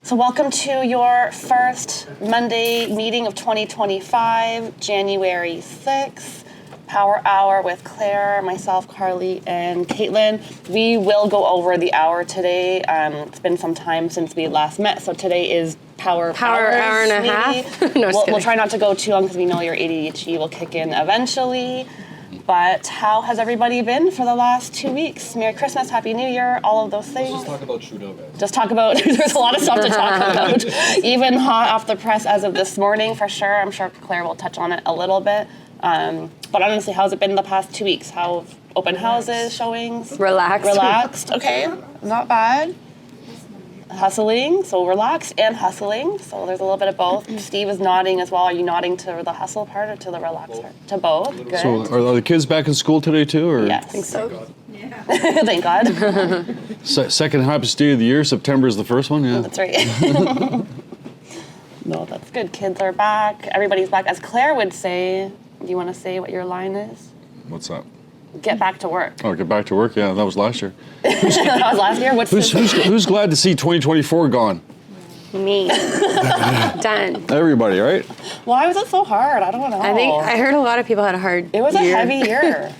So welcome to your first Monday meeting of 2025, January 6th. Power Hour with Claire, myself, Carly, and Katelyn. We will go over the hour today. It's been some time since we last met, so today is Power hour and a half. No, we'll try not to go too long because we know your ADHD will kick in eventually. But how has everybody been for the last 2 weeks? Merry Christmas, Happy New Year, all of those things. Let's just talk about Trudeau, guys. Just talk about, there's a lot of stuff to talk about. Even hot off the press as of this morning, for sure. I'm sure Claire will touch on it a little bit. But honestly, how's it been the past 2 weeks? How have open houses, showings? Relaxed. Okay, not bad. Hustling, so relaxed and hustling. So there's a little bit of both. Steve is nodding as well. Are you nodding to the hustle part or to the relaxed part? To both. Good. So are the kids back in school today too? Or? Yes. I think so. Yeah. Thank God. Second happiest day of the year. September is the first one. Yeah. That's right. No, that's good. Kids are back. Everybody's back. As Claire would say, do you want to say what your line is? What's that? Get back to work. Oh, get back to work. Yeah, that was last year. That was last year? Who's glad to see 2024 gone? Me. Done. Everybody, right? Why was it so hard? I don't know. I heard a lot of people had a hard It was a year. heavy year.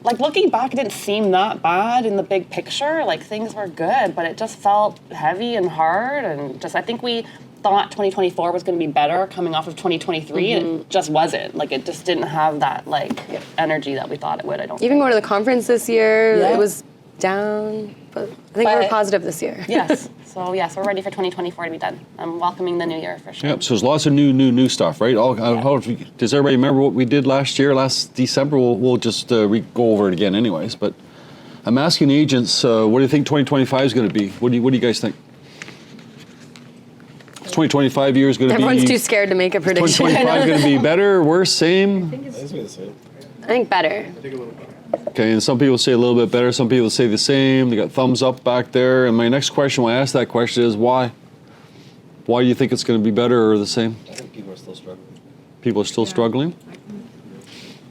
Like, looking back, it didn't seem that bad in the big picture. Like, things were good, but it just felt heavy and hard. And just, I think we thought 2024 was going to be better coming off of 2023, and it just wasn't. Like, it just didn't have that, like, energy that we thought it would, I don't Even going to the conference this year, Yeah. it was down, but I think we were positive this year. Yes. So, yes, we're ready for 2024 to be done. I'm welcoming the new year for sure. Yep. So there's lots of new stuff, right? Does everybody remember what we did last year, last December? We'll just go over it again, anyways. But I'm asking agents, what do you think 2025 is going to be? What do you guys think? 2025 year is going to be. Everyone's too scared to make a prediction. 2025 going to be better, worse, same? I think it's the same. I think better. I think a little better. Okay, and some people say a little bit better, some people say the same. They got thumbs up back there. And my next question when I ask that question is why? Why do you think it's going to be better or the same? I think people are still struggling. People are still struggling?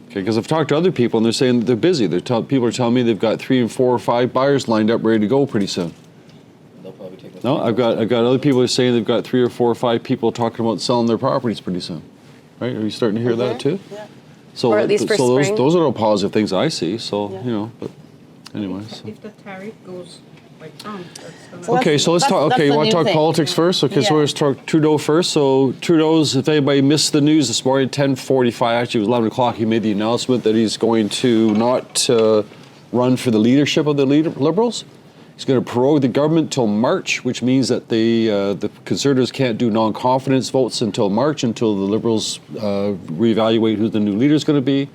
Okay, because I've talked to other people and they're saying they're busy. People are telling me they've got 3 and 4 or 5 buyers lined up ready to go pretty soon. They'll probably take that. No, I've got other people who are saying they've got 3 or 4 or 5 people talking about selling their properties pretty soon. Right? Are you starting to hear that too? Yeah. So, Or at least for spring. those are all positive things I see. So, Yeah. but anyway. So. If the tariff goes like Trump, that's gonna... So Okay, so let's talk. that's Okay, you the want to new talk thing. politics first? Okay, so Yeah. let's talk Trudeau first. So Trudeau's, if anybody missed the news this morning, 10:45, actually it was 11 o'clock, he made the announcement that he's going to not run for the leadership of the Liberals. He's going to prorogue the government till March, which means that the Conservatives can't do non-confidence votes until March, until the Liberals reevaluate who the new leader is going to be.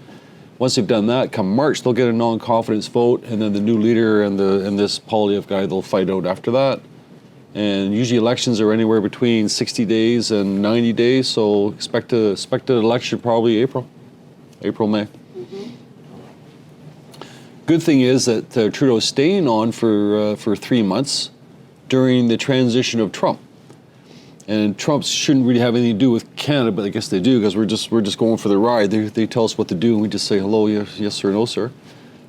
Once they've done that, come March, they'll get a non-confidence vote, and then the new leader and this Poilievre guy, they'll fight out after that. And usually elections are anywhere between 60 days and 90 days, so expect an election probably April, May. Good thing is that Trudeau's staying on for 3 months during the transition of Trump. And Trump shouldn't really have anything to do with Canada, but I guess they do because we're just going for the ride. They tell us what to do, and we just say hello, yes sir, no sir.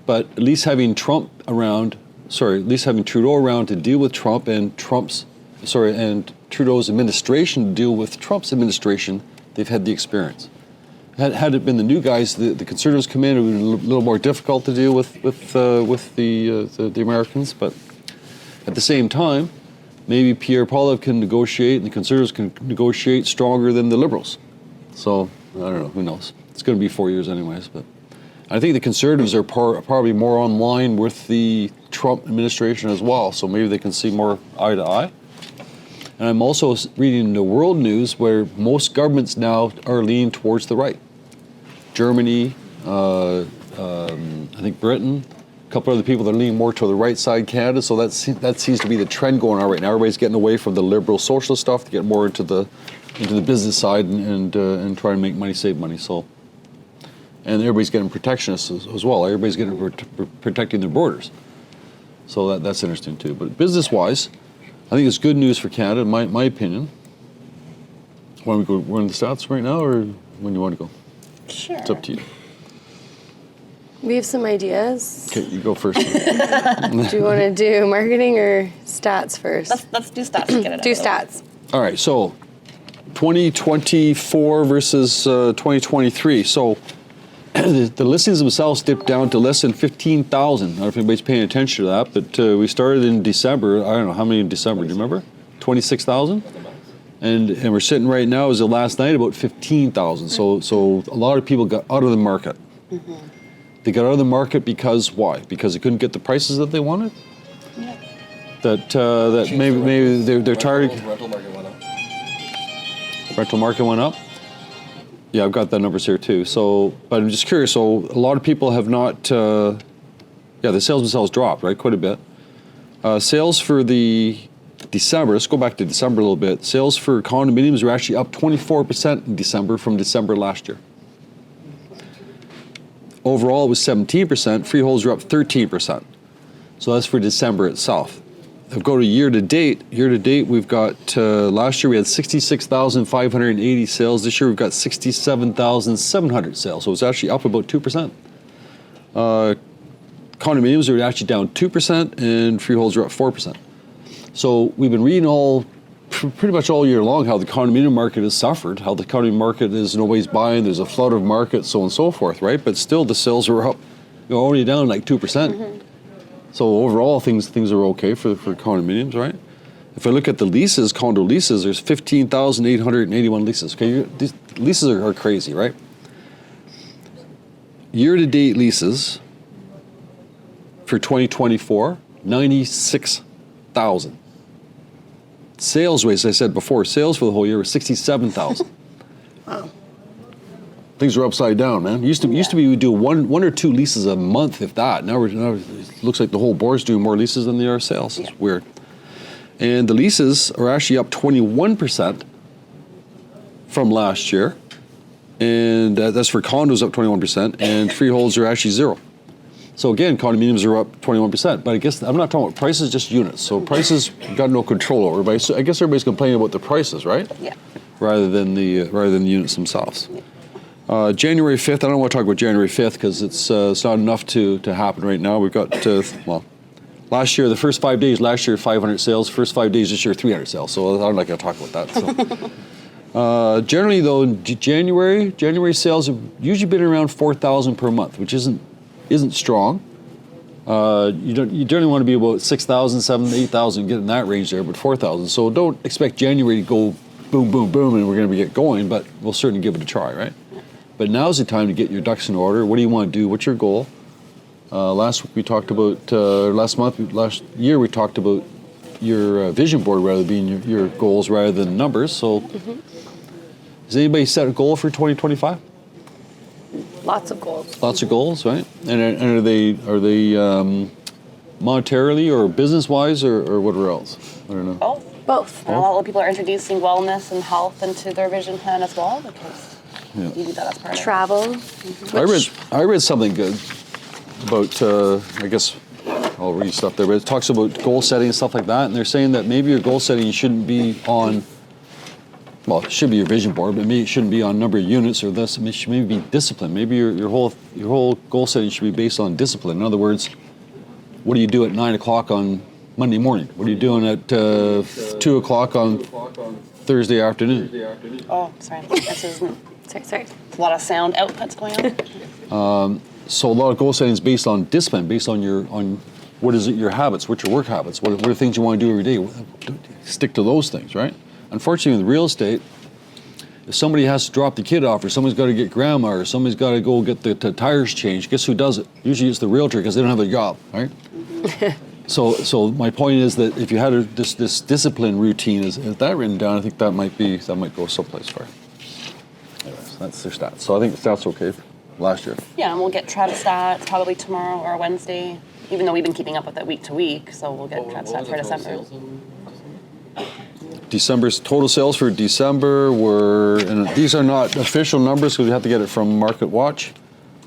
But at least having Trudeau around to deal with Trump and Trudeau's administration to deal with Trump's administration, they've had the experience. Had it been the new guys, the Conservatives come in, it would be a little more difficult to deal with the Americans. But at the same time, maybe Pierre Poilievre can negotiate and the Conservatives can negotiate stronger than the Liberals. So, I don't know, who knows? It's going to be 4 years anyways. But I think the Conservatives are probably more on line with the Trump administration as well, so maybe they can see more eye to eye. And I'm also reading the world news where most governments now are leaning towards the right. Germany, I think Britain, a couple other people that are leaning more to the right side, Canada. So that seems to be the trend going on right now. Everybody's getting away from the liberal socialist stuff to get more into the business side and try and make money, save money. So, and everybody's getting protectionists as well. Everybody's getting protecting their borders. So that's interesting too. But business-wise, I think it's good news for Canada, in my opinion. Want we go? We're in the stats right now, or when you want to go? Sure. It's up to you. We have some ideas. Okay, you go first. Do you want to do marketing or stats first? Let's do stats to get it Do out of the way. stats. All right, so 2024 versus 2023. So the listings themselves dipped down to less than 15,000. I don't know if anybody's paying attention to that, but we started in December. I don't know how many in December. Do you remember? 26,000. And we're sitting right now as of last night about 15,000. So a lot of people got out of the market. Mm-hmm. They got out of the market because why? Because they couldn't get the prices that they wanted. Yeah. That maybe they're tired. Rental market went up. Rental market went up. Yeah, I've got the numbers here too. So, but I'm just curious. So a lot of people have not. The sales themselves dropped, right, quite a bit. Sales for the December. Let's go back to December a little bit. Sales for condominiums are actually up 24% in December from December last year. Overall, it was 17%. Freeholds are up 13%. So that's for December itself. If we go to year to date, we've got, last year we had 66,580 sales. This year we've got 67,700 sales. So it's actually up about 2%. Condominiums are actually down 2% and freeholds are up 4%. So we've been reading pretty much all year long how the condominium market has suffered, how the condominium market is nobody's buying, there's a flood of market, so on and so forth, right? But still the sales are up, only down like 2%. Mm-hmm. So overall things are okay for condominiums, right? If I look at the leases, condo leases, there's 15,881 leases. Okay, these leases are crazy, right? Year-to-date leases for 2024, 96,000. Sales rates, as I said before, sales for the whole year were 67,000. Wow. Things are upside down, man. Used to be we would do one or two leases a month, if that. Now it looks like the whole board's doing more leases than they are sales. It's weird. And the leases are actually up 21% from last year. And that's for condos up 21%, and freeholds are actually zero. So again, condominiums are up 21%, but I guess I'm not talking about prices, just units. So prices, you got no control over. But I guess everybody's complaining about the prices, right? Yeah. Rather than the units themselves. January 5th. I don't want to talk about January 5th because it's not enough to happen right now. We've got last year, the first 5 days last year, 500 sales. First 5 days this year, 300 sales. So I'm not going to talk about that. So. Generally, though, in January sales have usually been around 4,000 per month, which isn't strong. You generally want to be about 6,000, 7,000, 8,000, get in that range there, but 4,000. So don't expect January to go boom, boom, boom, and we're going to get going, but we'll certainly give it a try, right? But now's the time to get your ducks in order. What do you want to do? What's your goal? Last week we talked about, last year we talked about your vision board rather being your goals rather than numbers. So Has anybody set a goal for 2025? Lots of goals. Lots of goals, right? And are they monetarily or business-wise or whatever else? I don't know. Both. And a lot of people are introducing wellness and health into their vision plan as well because you do that as part of travel. I read something good about, I guess I'll read stuff there, but it talks about goal setting and stuff like that, and they're saying that maybe your goal setting shouldn't be on, well, it should be your vision board, but maybe it shouldn't be on number of units or this. It should maybe be discipline. Maybe your whole goal setting should be based on discipline. In other words, what do you do at 9 o'clock on Monday morning? What are you doing at 2 o'clock on Thursday afternoon? Oh, sorry. Sorry. A lot of sound outputs going on. So a lot of goal setting is based on discipline, based on what is it, your habits, what's your work habits, what are things you want to do every day. Stick to those things, right? Unfortunately, with real estate, if somebody has to drop the kid off, or somebody's got to get grandma, or somebody's got to go get the tires changed, guess who does it? Usually it's the realtor because they don't have a job, right? Mm-hmm. So my point is that if you had this discipline routine, is that written down? I think that might go someplace for you. Anyways, that's their stats. So I think the stats are okay for last year. Yeah, and we'll get Travis stats probably tomorrow or Wednesday, even though we've been keeping up with it week to week. So we'll get Travis stats for December. December's total sales for December were, and these are not official numbers because we have to get it from Market Watch,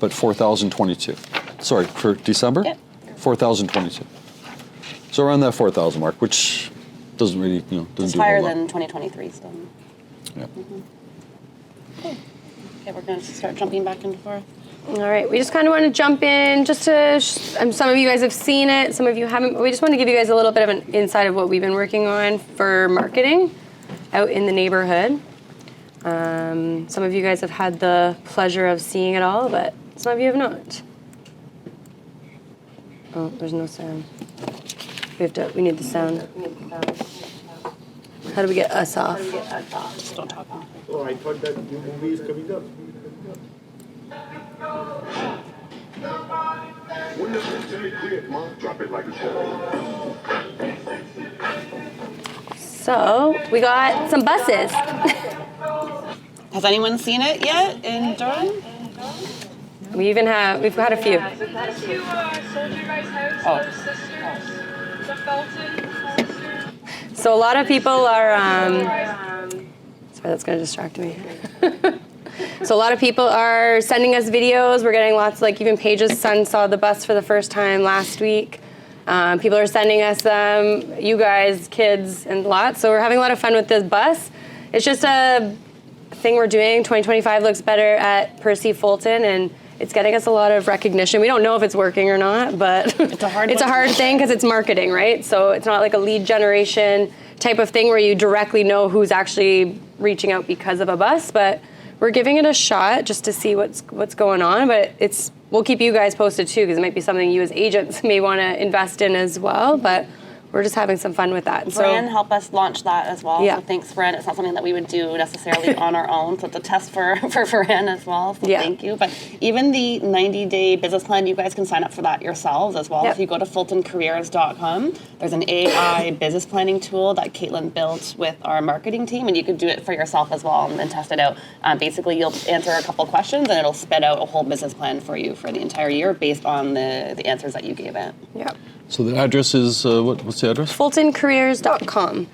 but 4,022. Sorry, for December? Yeah. 4,022. So around that 4,000 mark, which doesn't really, doesn't it's do a higher whole lot. than 2023 still. Yeah. Mm-hmm. Cool. Okay, we're going to start jumping back and forth. All right, we just kind of want to jump in just to, some of you guys have seen it, some of you haven't, but we just want to give you guys a little bit of an insight of what we've been working on for marketing. out in the neighborhood. Some of you guys have had the pleasure of seeing it all, but some of you have not. Oh, there's no sound. We need the sound. How do we get us off? Just don't talk. Oh, I thought that new movie is coming up. Drop it like it's So we got some buses. Has anyone seen it yet in Durham? We've had a few. Is it the two soldier guys' house? Oh. The sisters? The Fulton sisters? So a lot of people are. Sorry, that's going to distract me. So a lot of people are sending us videos. We're getting lots, like even Paige's son saw the bus for the first time last week. People are sending us them, you guys, kids, and lots. So we're having a lot of fun with this bus. It's just a thing we're doing. 2025 looks better at Percy Fulton, and it's getting us a lot of recognition. We don't know if it's working or not, but it's a hard thing because it's marketing, right? So it's not like a lead generation type of thing where you directly know who's actually reaching out because of a bus, but we're giving it a shot just to see what's going on. But we'll keep you guys posted too, because it might be something you as agents may want to invest in as well. But we're just having some fun with that. Fran helped us launch that as well. Yeah. So thanks, Fran. It's not something that we would do necessarily on our own. So it's a test for Fran as well. So Yeah. thank you. But even the 90-day business plan, you guys can sign up for that yourselves as well. Yep. If you go to fultoncareers.com, there's an AI business planning tool that Katelyn built with our marketing team, and you could do it for yourself as well and test it out. Basically, you'll answer a couple questions, and it'll spit out a whole business plan for you for the entire year based on the answers that you gave it. Yeah. So the address is, what's the address? FultonCareers.com.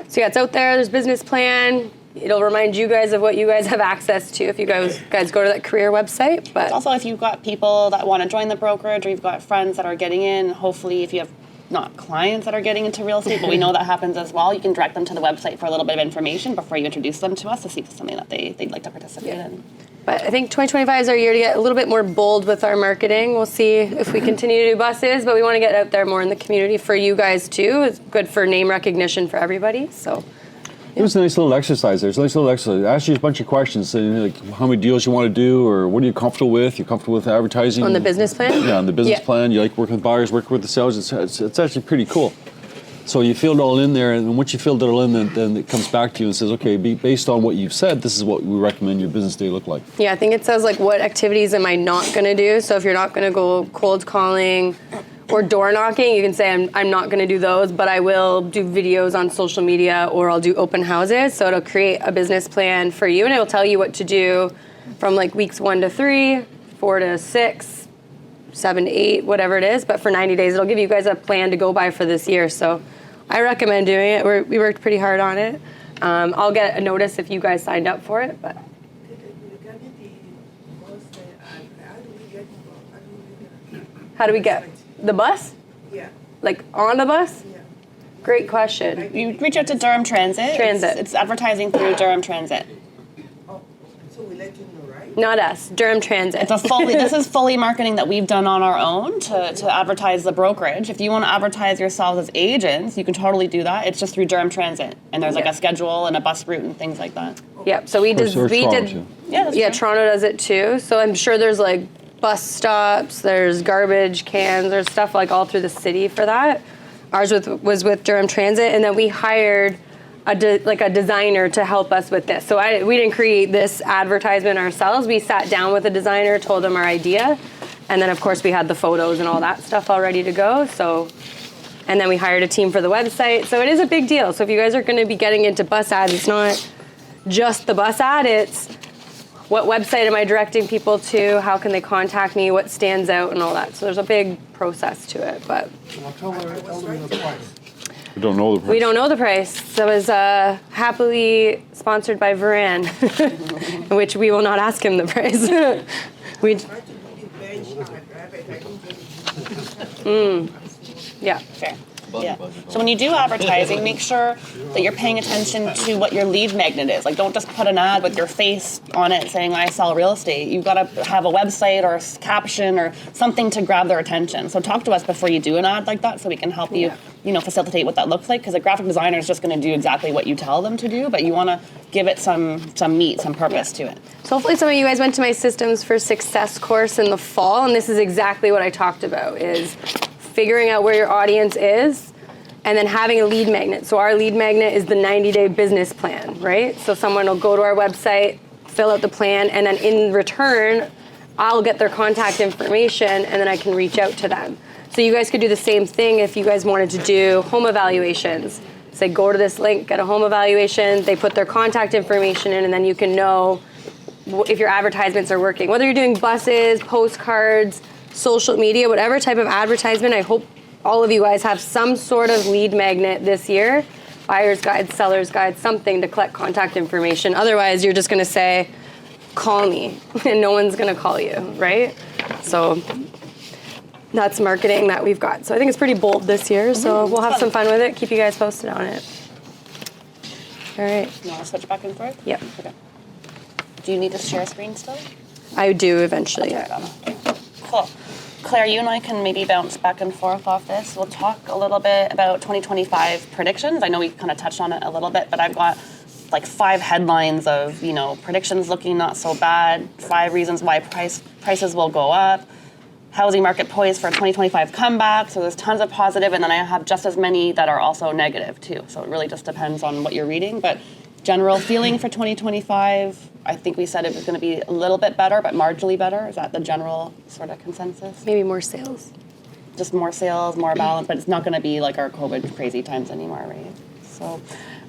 So yeah, it's out there. There's business plan. It'll remind you guys of what you guys have access to if you guys go to that career website. But Also, if you've got people that want to join the brokerage, or you've got friends that are getting in, hopefully if you have not clients that are getting into real estate, but we know that happens as well, you can direct them to the website for a little bit of information before you introduce them to us to see if it's something that they'd like to participate in. But I think 2025 is our year to get a little bit more bold with our marketing. We'll see if we continue to do buses, but we want to get out there more in the community for you guys too. It's good for name recognition for everybody. So It was a nice little exercise there. It's a nice little exercise. Ask you a bunch of questions, saying like how many deals you want to do, or what are you comfortable with? You're comfortable with advertising? on the business plan? Yeah, on the business Yeah. plan. You like working with buyers, working with the sellers. It's actually pretty cool. So you fill it all in there, and once you filled it all in, then it comes back to you and says, okay, based on what you've said, this is what we recommend your business day look like. Yeah, I think it says like what activities am I not going to do? So if you're not going to go cold calling or door knocking, you can say I'm not going to do those, but I will do videos on social media, or I'll do open houses. So it'll create a business plan for you, and it'll tell you what to do from like weeks 1 to 3, 4 to 6, 7 to 8, whatever it is. But for 90 days, it'll give you guys a plan to go by for this year. So I recommend doing it. We worked pretty hard on it. I'll get a notice if you guys signed up for it. But how do we get the bus? Yeah. Like on the bus? Yeah. Great question. You reach out to Durham Transit. Transit. It's advertising through Durham Transit. Oh, so we let you know, right? Not us, Durham Transit. This is fully marketing that we've done on our own to advertise the brokerage. If you want to advertise yourselves as agents, you can totally do that. It's just through Durham Transit, and there's like a schedule and a bus route and things like that. Yep. So we did. Or We Toronto, did. too. Yeah, that's Yeah, true. Toronto does it too. So I'm sure there's like bus stops, there's garbage cans, there's stuff like all through the city for that. Ours was with Durham Transit, and then we hired a designer to help us with this. So we didn't create this advertisement ourselves. We sat down with a designer, told him our idea, and then of course we had the photos and all that stuff all ready to go. So, and then we hired a team for the website. So it is a big deal. So if you guys are going to be getting into bus ads, it's not just the bus ad, it's what website am I directing people to? How can they contact me? What stands out and all that. So there's a big process to it, but Tell them the price. We don't know the price. we don't know the price. So it was happily sponsored by Varan, which we will not ask him the price. we, Try to do the bench ad, right? I think yeah. Fair. Yeah. So when you do advertising, make sure that you're paying attention to what your lead magnet is. Like, don't just put an ad with your face on it saying I sell real estate. You've got to have a website or a caption or something to grab their attention. So talk to us before you do an ad like that, so we can help you, facilitate what that looks like. Because a graphic designer is just going to do exactly what you tell them to do, but you want to give it some meat, some purpose to it. So hopefully some of you guys went to my Systems for Success course in the fall, and this is exactly what I talked about, is figuring out where your audience is and then having a lead magnet. So our lead magnet is the 90-day business plan, right? So someone will go to our website, fill out the plan, and then in return, I'll get their contact information and then I can reach out to them. So you guys could do the same thing if you guys wanted to do home evaluations. Say, go to this link, get a home evaluation, they put their contact information in, and then you can know if your advertisements are working. Whether you're doing buses, postcards, social media, whatever type of advertisement, I hope all of you guys have some sort of lead magnet this year. Buyer's guide, seller's guide, something to collect contact information. Otherwise, you're just gonna say, call me, and no one's gonna call you, right? So that's marketing that we've got. So I think it's pretty bold this year, so we'll have some fun with it. Keep you guys posted on it. All right. You want to switch back and forth? Yep. Okay. Do you need to share a screen still? I do eventually, Turn it yeah. on. Cool. Claire, you and I can maybe bounce back and forth off this. We'll talk a little bit about 2025 predictions. I know we kind of touched on it a little bit, but I've got like 5 headlines of, predictions looking not so bad, 5 reasons why prices will go up, housing market poised for a 2025 comeback. So there's tons of positive, and then I have just as many that are also negative too. So it really just depends on what you're reading. But general feeling for 2025, I think we said it was going to be a little bit better, but marginally better. Is that the general sort of consensus? Maybe more sales. Just more sales, more balance, but it's not going to be like our COVID crazy times anymore, right? So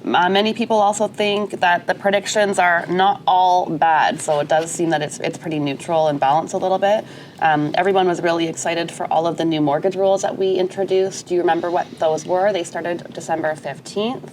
many people also think that the predictions are not all bad. So it does seem that it's pretty neutral and balanced a little bit. Everyone was really excited for all of the new mortgage rules that we introduced. Do you remember what those were? They started December 15th.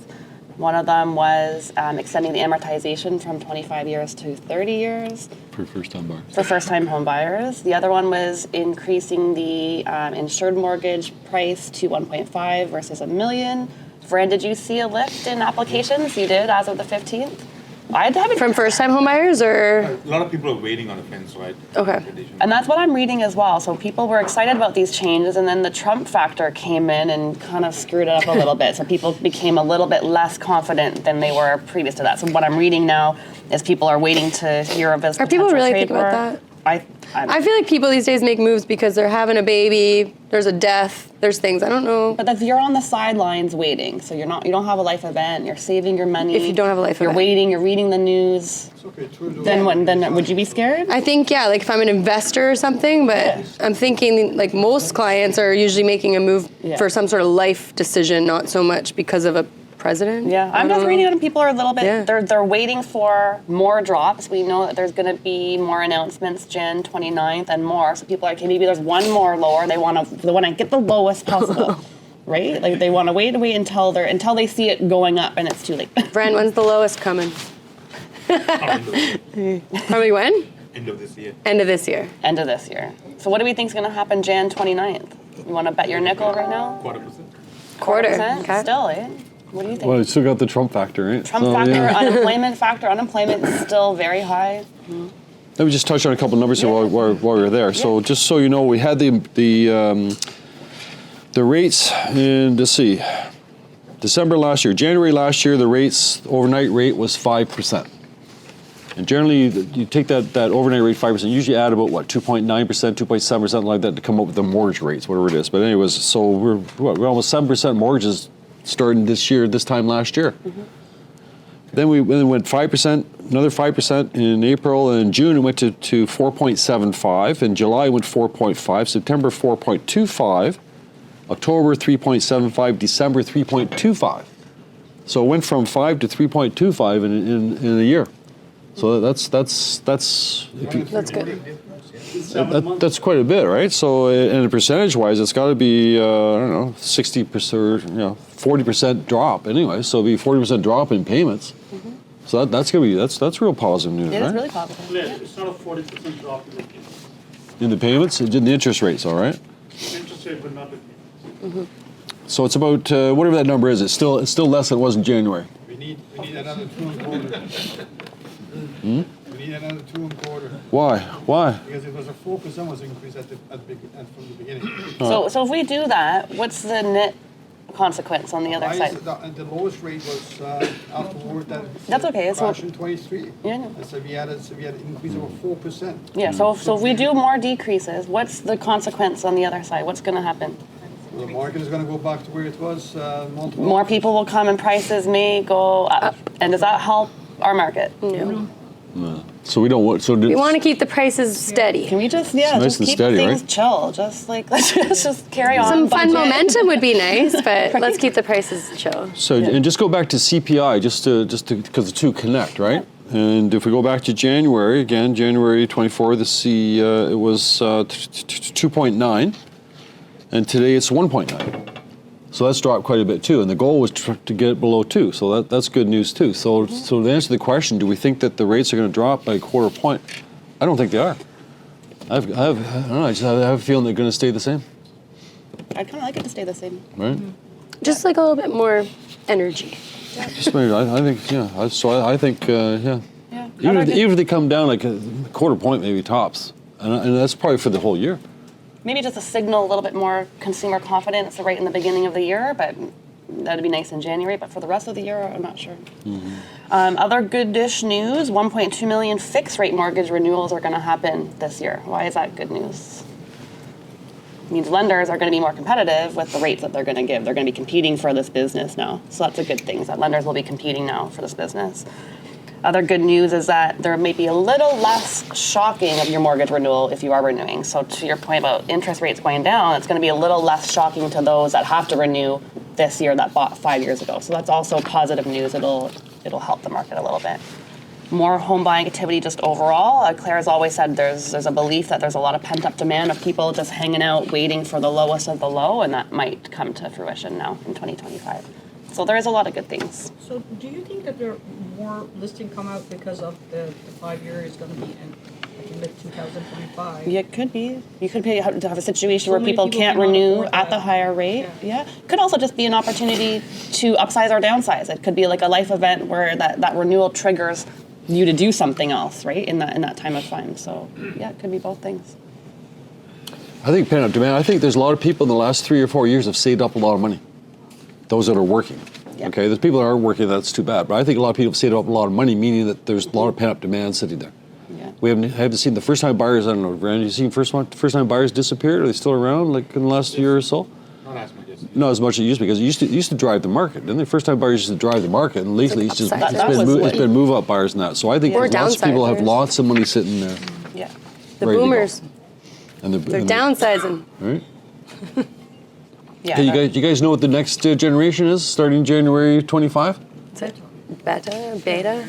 One of them was extending the amortization from 25 years to 30 years. For first-time buyers. For first-time home buyers. The other one was increasing the insured mortgage price to 1.5 versus $1 million. Fran, did you see a lift in applications? You did, as of the 15th? I haven't. From first-time home buyers, or? A lot of people are waiting on the fence, right? Okay. And that's what I'm reading as well. So people were excited about these changes, and then the Trump factor came in and kind of screwed it up a little bit. So people became a little bit less confident than they were previous to that. So what I'm reading now is people are waiting to hear of this. Are people potential really trade thinking about war. that? I feel like people these days make moves because they're having a baby, there's a death, there's things, I don't know. But you're on the sidelines waiting, so you don't have a life event. You're saving your money. If you don't have a life you're event. waiting. You're reading the news. It's okay, Trudeau. Then would you be scared? I think, yeah, like if I'm an investor or something, but I'm thinking like most clients are usually making a move for some sort of life decision, not so much because of a president. Yeah, I'm just reading it, and people are a little bit. Yeah. They're waiting for more drops. We know that there's going to be more announcements, Jan 29th, and more. So people are okay. Maybe there's one more lower. They want to get the lowest possible, right? Like they want to wait until they see it going up, and it's too late. Brand, when's the lowest coming? Probably when? End of this year. End of this year. End of this year. So what do we think is going to happen Jan 29th? You want to bet your nickel right now? 0.25%. Quarter. Percent? Okay. Still, eh? What do you think? Well, you still got the Trump factor, right? Trump So, factor, yeah. unemployment factor. Unemployment is still very high. Let me just touch on a couple of numbers here while we were there. So just so you know, we had the rates in, let's see, December last year. January last year, the overnight rate was 5%. And generally, you take that overnight rate 5%, usually add about, 2.9%, 2.7%, something like that to come up with the mortgage rates, whatever it is. But anyways, so we're almost 7% mortgages starting this time last year. Mm-hmm. Then we went 5%, another 5% in April, and in June it went to 4.75, in July it went 4.5, September 4.25, October 3.75, December 3.25. So it went from 5 to 3.25 in a year. So that's That's good. that's quite a bit, right? So, and percentage-wise, it's got to be, 60%, 40% drop anyway. So it'll be 40% drop in payments. Mm-hmm. So that's real positive news, It right? is really positive. Claire, it's not a 40% drop in the payments. In the payments, in the interest rates, all right. Interest rate, but not the payments. So it's about whatever that number is. It's still less than it was in January. We need another 2.25. We need another 2.25. Why? Because it was a 4% was increase from the beginning. So if we do that, what's the net consequence on the other side? The lowest rate was afterward that. That's okay, it's Crashed in 23. Yeah, no. And so we had an increase of 4%. Yeah, so if we do more decreases, what's the consequence on the other side? What's going to happen? The market is going to go back to where it was. More people will come and prices may go up. And does that help our market? No. So we don't want. So We want to keep the prices steady. Can we just, nice just and keep steady, things right? chill? Just like, let's just carry on. Some fun budget. momentum would be nice, but let's keep the prices chill. So and just go back to CPI, just to because the two connect, right? And if we go back to January again, January 24, it was 2.9, and today it's 1.9. So that's dropped quite a bit too, and the goal was to get it below 2. So that's good news too. So to answer the question, do we think that the rates are going to drop by a quarter point? I don't think they are. I don't know. I just have a feeling they're going to stay the same, I'd kind of like it to stay the same. right? Just like a little bit more energy. Just maybe. I think yeah. So I think yeah. Yeah. Even if they come down like a quarter point, maybe tops, and that's probably for the whole year. Maybe just to signal a little bit more consumer confidence right in the beginning of the year, but that'd be nice in January. But for the rest of the year, I'm not sure. Other good-ish news, 1.2 million fixed rate mortgage renewals are going to happen this year. Why is that good news? It means lenders are going to be more competitive with the rates that they're going to give. They're going to be competing for this business now. So that's a good thing, is that lenders will be competing now for this business. Other good news is that there may be a little less shocking of your mortgage renewal if you are renewing. So to your point about interest rates going down, it's going to be a little less shocking to those that have to renew this year that bought 5 years ago. So that's also positive news. It'll help the market a little bit. More home buying activity just overall. Claire has always said there's a belief that there's a lot of pent-up demand of people just hanging out waiting for the lowest of the low, and that might come to fruition now in 2025. So there is a lot of good things. So do you think that there are more listings come out because of the 5 year is going to be in mid-2025? Yeah, it could be. You could have a situation So where many people people can't cannot renew afford at the that. higher rate. Yeah. Could also just be an opportunity to upsize or downsize. It could be like a life event where that renewal triggers you to do something else, right? In that time of time. So yeah, it could be both things. I think pent-up demand. I think there's a lot of people in the last 3 or 4 years have saved up a lot of money. Those that are working. Yeah. Okay, there's people that aren't working. That's too bad. But I think a lot of people have saved up a lot of money, meaning that there's a lot of pent-up demand sitting there. Yeah. We haven't seen the first-time buyers. I don't know, Randy. You seen first-time buyers disappeared? Are they still around? Like in the last year or so? Not as much as. Not as much as it used to be, because it used to drive the market. Then the first-time buyers used to drive the market, and lately like it's upsizers. been move-up buyers and that. So I think Or lots of people have downsizers. lots of money sitting there. Yeah. The Ready to go. boomers, And they're downsizing. Right? Yeah. Hey, you guys know what the next generation is, starting January 25? Is it beta, beta?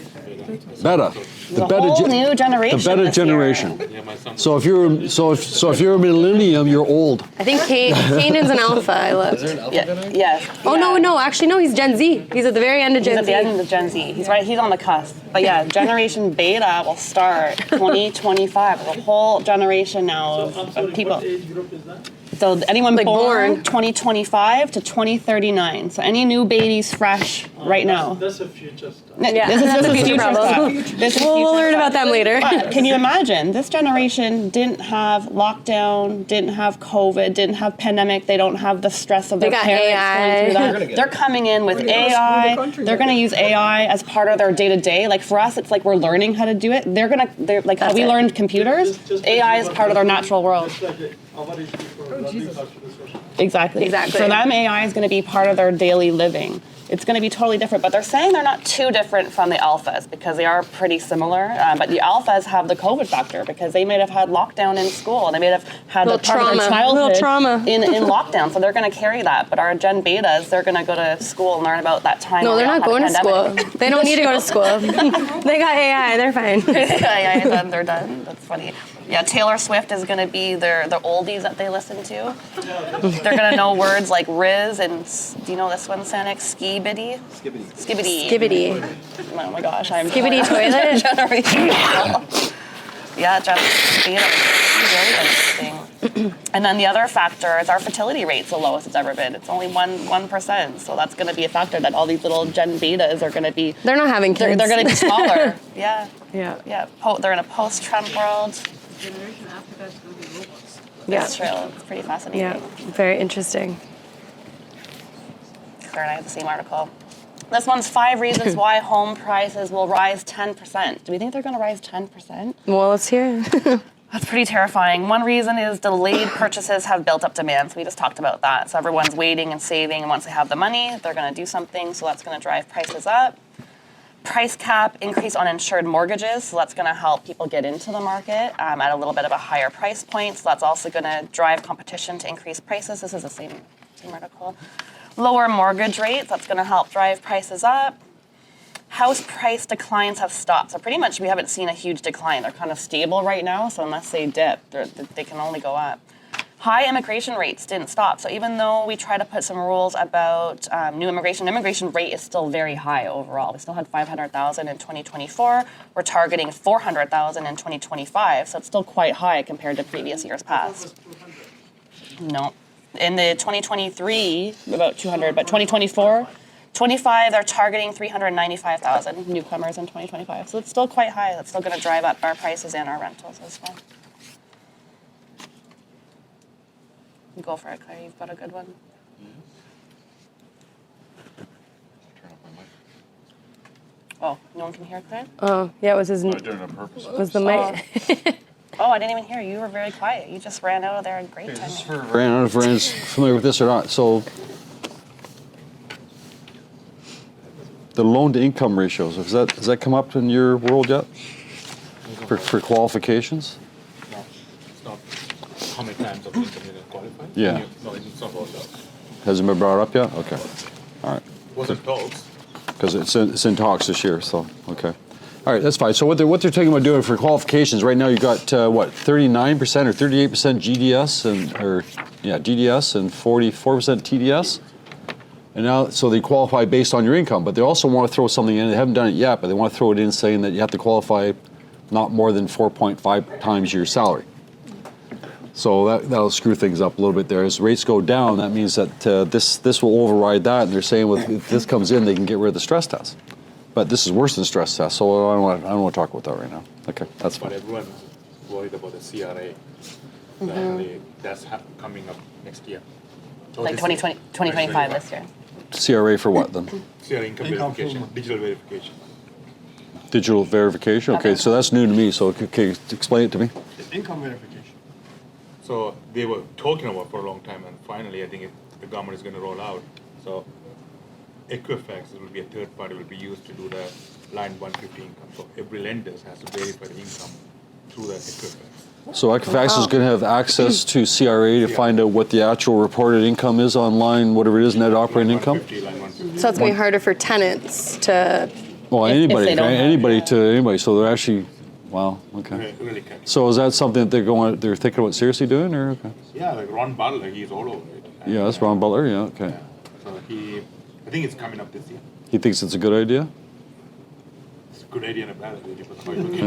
Beta. The whole new generation. The beta this year. generation. Yeah, my son. So if you're a millennium, you're old. I think Kanan's an alpha. I looked. Is there an alpha Yeah. generation? Yes. Oh yeah. no, actually no, he's Gen Z. He's at the very end of He's Gen at the Z. end of Gen Z. He's right. He's on the cusp. But yeah, Generation Beta will start 2025. There's a whole generation now I'm of sorry, people. what age group is that? So anyone Like born born. 2025 to 2039. So any new babies fresh right now. That's a future stuff. Yeah, This is that's a future future problem. stuff. This is We'll future learn stuff. about them later. But can you imagine? This generation didn't have lockdown, didn't have COVID, didn't have pandemic. They don't have the stress of They their got parents AI. going through They're gonna that. get They're it. coming in with We're gonna screw AI. the country They're up. going to use AI as part of their day to day. Like for us, it's like we're learning how to do it. They're like how That's we it. learned computers. Just AI is part of their natural world. Just like our age people that live after the social. Exactly. Exactly. For them, AI is going to be part of their daily living. It's going to be totally different, but they're saying they're not too different from the alphas because they are pretty similar. But the alphas have the COVID factor because they may have had lockdown in school and they may have had the Little part of their trauma. childhood Little trauma. in lockdown. So they're going to carry that. But our Gen Betas, they're going to go to school and learn about that time. No, where they're we not all going had to a school. pandemic. They don't need to go to school. They got AI. They're fine. yeah, they're done. That's funny. Yeah, Taylor Swift is going to be the oldies that they listen to. They're going to know words like Riz and, do you know this one, Sanic? Ski-biddy? Skibbity. Skibbity. Oh my gosh, I'm Skibbity toilet. generation. Yeah, Jeff, really interesting. And then the other factor is our fertility rate's the lowest it's ever been. It's only 1%. So that's going to be a factor that all these little Gen Betas are going to be. They're not having kids. They're going to be smaller. Yeah. Yeah. Yeah. They're in a post-Trump world. The generation after that's going to be robots. Yeah. That's true. It's pretty fascinating. Yeah. Very interesting. Claire and I have the same article. This one's 5 reasons why home prices will rise 10%. Do we think they're going to rise 10%? Well, let's hear it. That's pretty terrifying. One reason is delayed purchases have built up demand. So we just talked about that. So everyone's waiting and saving, and once they have the money, they're going to do something. So that's going to drive prices up. Price cap increase on insured mortgages. So that's going to help people get into the market at a little bit of a higher price point. So that's also going to drive competition to increase prices. This is the same article. Lower mortgage rates. That's going to help drive prices up. House price declines have stopped. So pretty much we haven't seen a huge decline. They're kind of stable right now. So unless they dip, they can only go up. High immigration rates didn't stop. So even though we try to put some rules about new immigration, immigration rate is still very high overall. We still had 500,000 in 2024. We're targeting 400,000 in 2025. So it's still quite high compared to previous years past. No. In the 2023, about 200, but 2024, 25, they're targeting 395,000 newcomers in 2025. So it's still quite high. That's still going to drive up our prices and our rentals as well. Go for it, Claire. You've got a good one. Turn off my mic. Oh, no one can hear Claire? Oh, yeah, it was his. I did it on purpose. Was the mic? Oh, I didn't even hear you. You were very quiet. You just ran out of there in great time. I don't know if Rand's familiar with this or not. So the loan to income ratios, has that come up in your world yet? For qualifications? No, it's not. How many times of income you're qualified? Yeah. No, it's not about that. Hasn't been brought up yet? Okay. All right. Wasn't talks. Because it's in talks this year, so, okay. All right, that's fine. So what they're talking about doing for qualifications, right now you've got, 39% or 38% GDS and 44% TDS? And now, so they qualify based on your income, but they also want to throw something in. They haven't done it yet, but they want to throw it in saying that you have to qualify not more than 4.5 times your salary. So that'll screw things up a little bit there. As rates go down, that means that this will override that, and they're saying if this comes in, they can get rid of the stress test. But this is worse than stress test, so I don't want to talk about that right now. Okay, that's But fine. everyone's worried about the CRA. That's coming up next year. So Like this 2020, 2025 this year. CRA for what then? CRA income verification, improvement. digital verification. Digital verification? Okay, so that's new to me, so okay, explain it to me. Income verification. So they were talking about for a long time, and finally I think the government is going to roll out. So Equifax will be a third party will be used to do the line 150 income. So every lender has to verify the income through that Equifax. So Equifax is going to have access to CRA to find out what the actual reported income is online, whatever it is, net operating Line income? 150, line 150. So it's going to be harder for tenants to. Well, If anybody, they don't have- anybody to anybody. So they're actually, wow, okay. Really can. So is that something that they're thinking about seriously doing, or okay? Yeah, like Ron Butler, he's all over it. And, Yeah, that's Ron Butler. Yeah, okay. Yeah. So I think it's coming up this year. He thinks it's a good idea. It's a good idea and a bad idea, depends on how you look at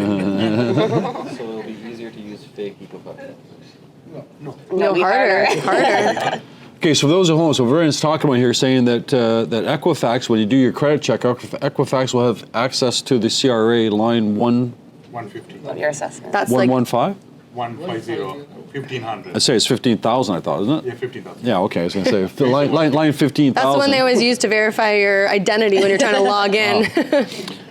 it. So it'll be easier to use fake Equifax. No, be harder. Harder. Okay, so for those at home, so Vernon's talking about here saying that that Equifax, when you do your credit check, Equifax will have access to the CRA line 150. Your assessment. That's like 115. 150, 1500. I'd say it's 15,000. I thought, isn't it? Yeah, 15,000. Yeah. Okay, I was going to say line 15,000. that's the one they always use to verify your identity when you're trying to log in.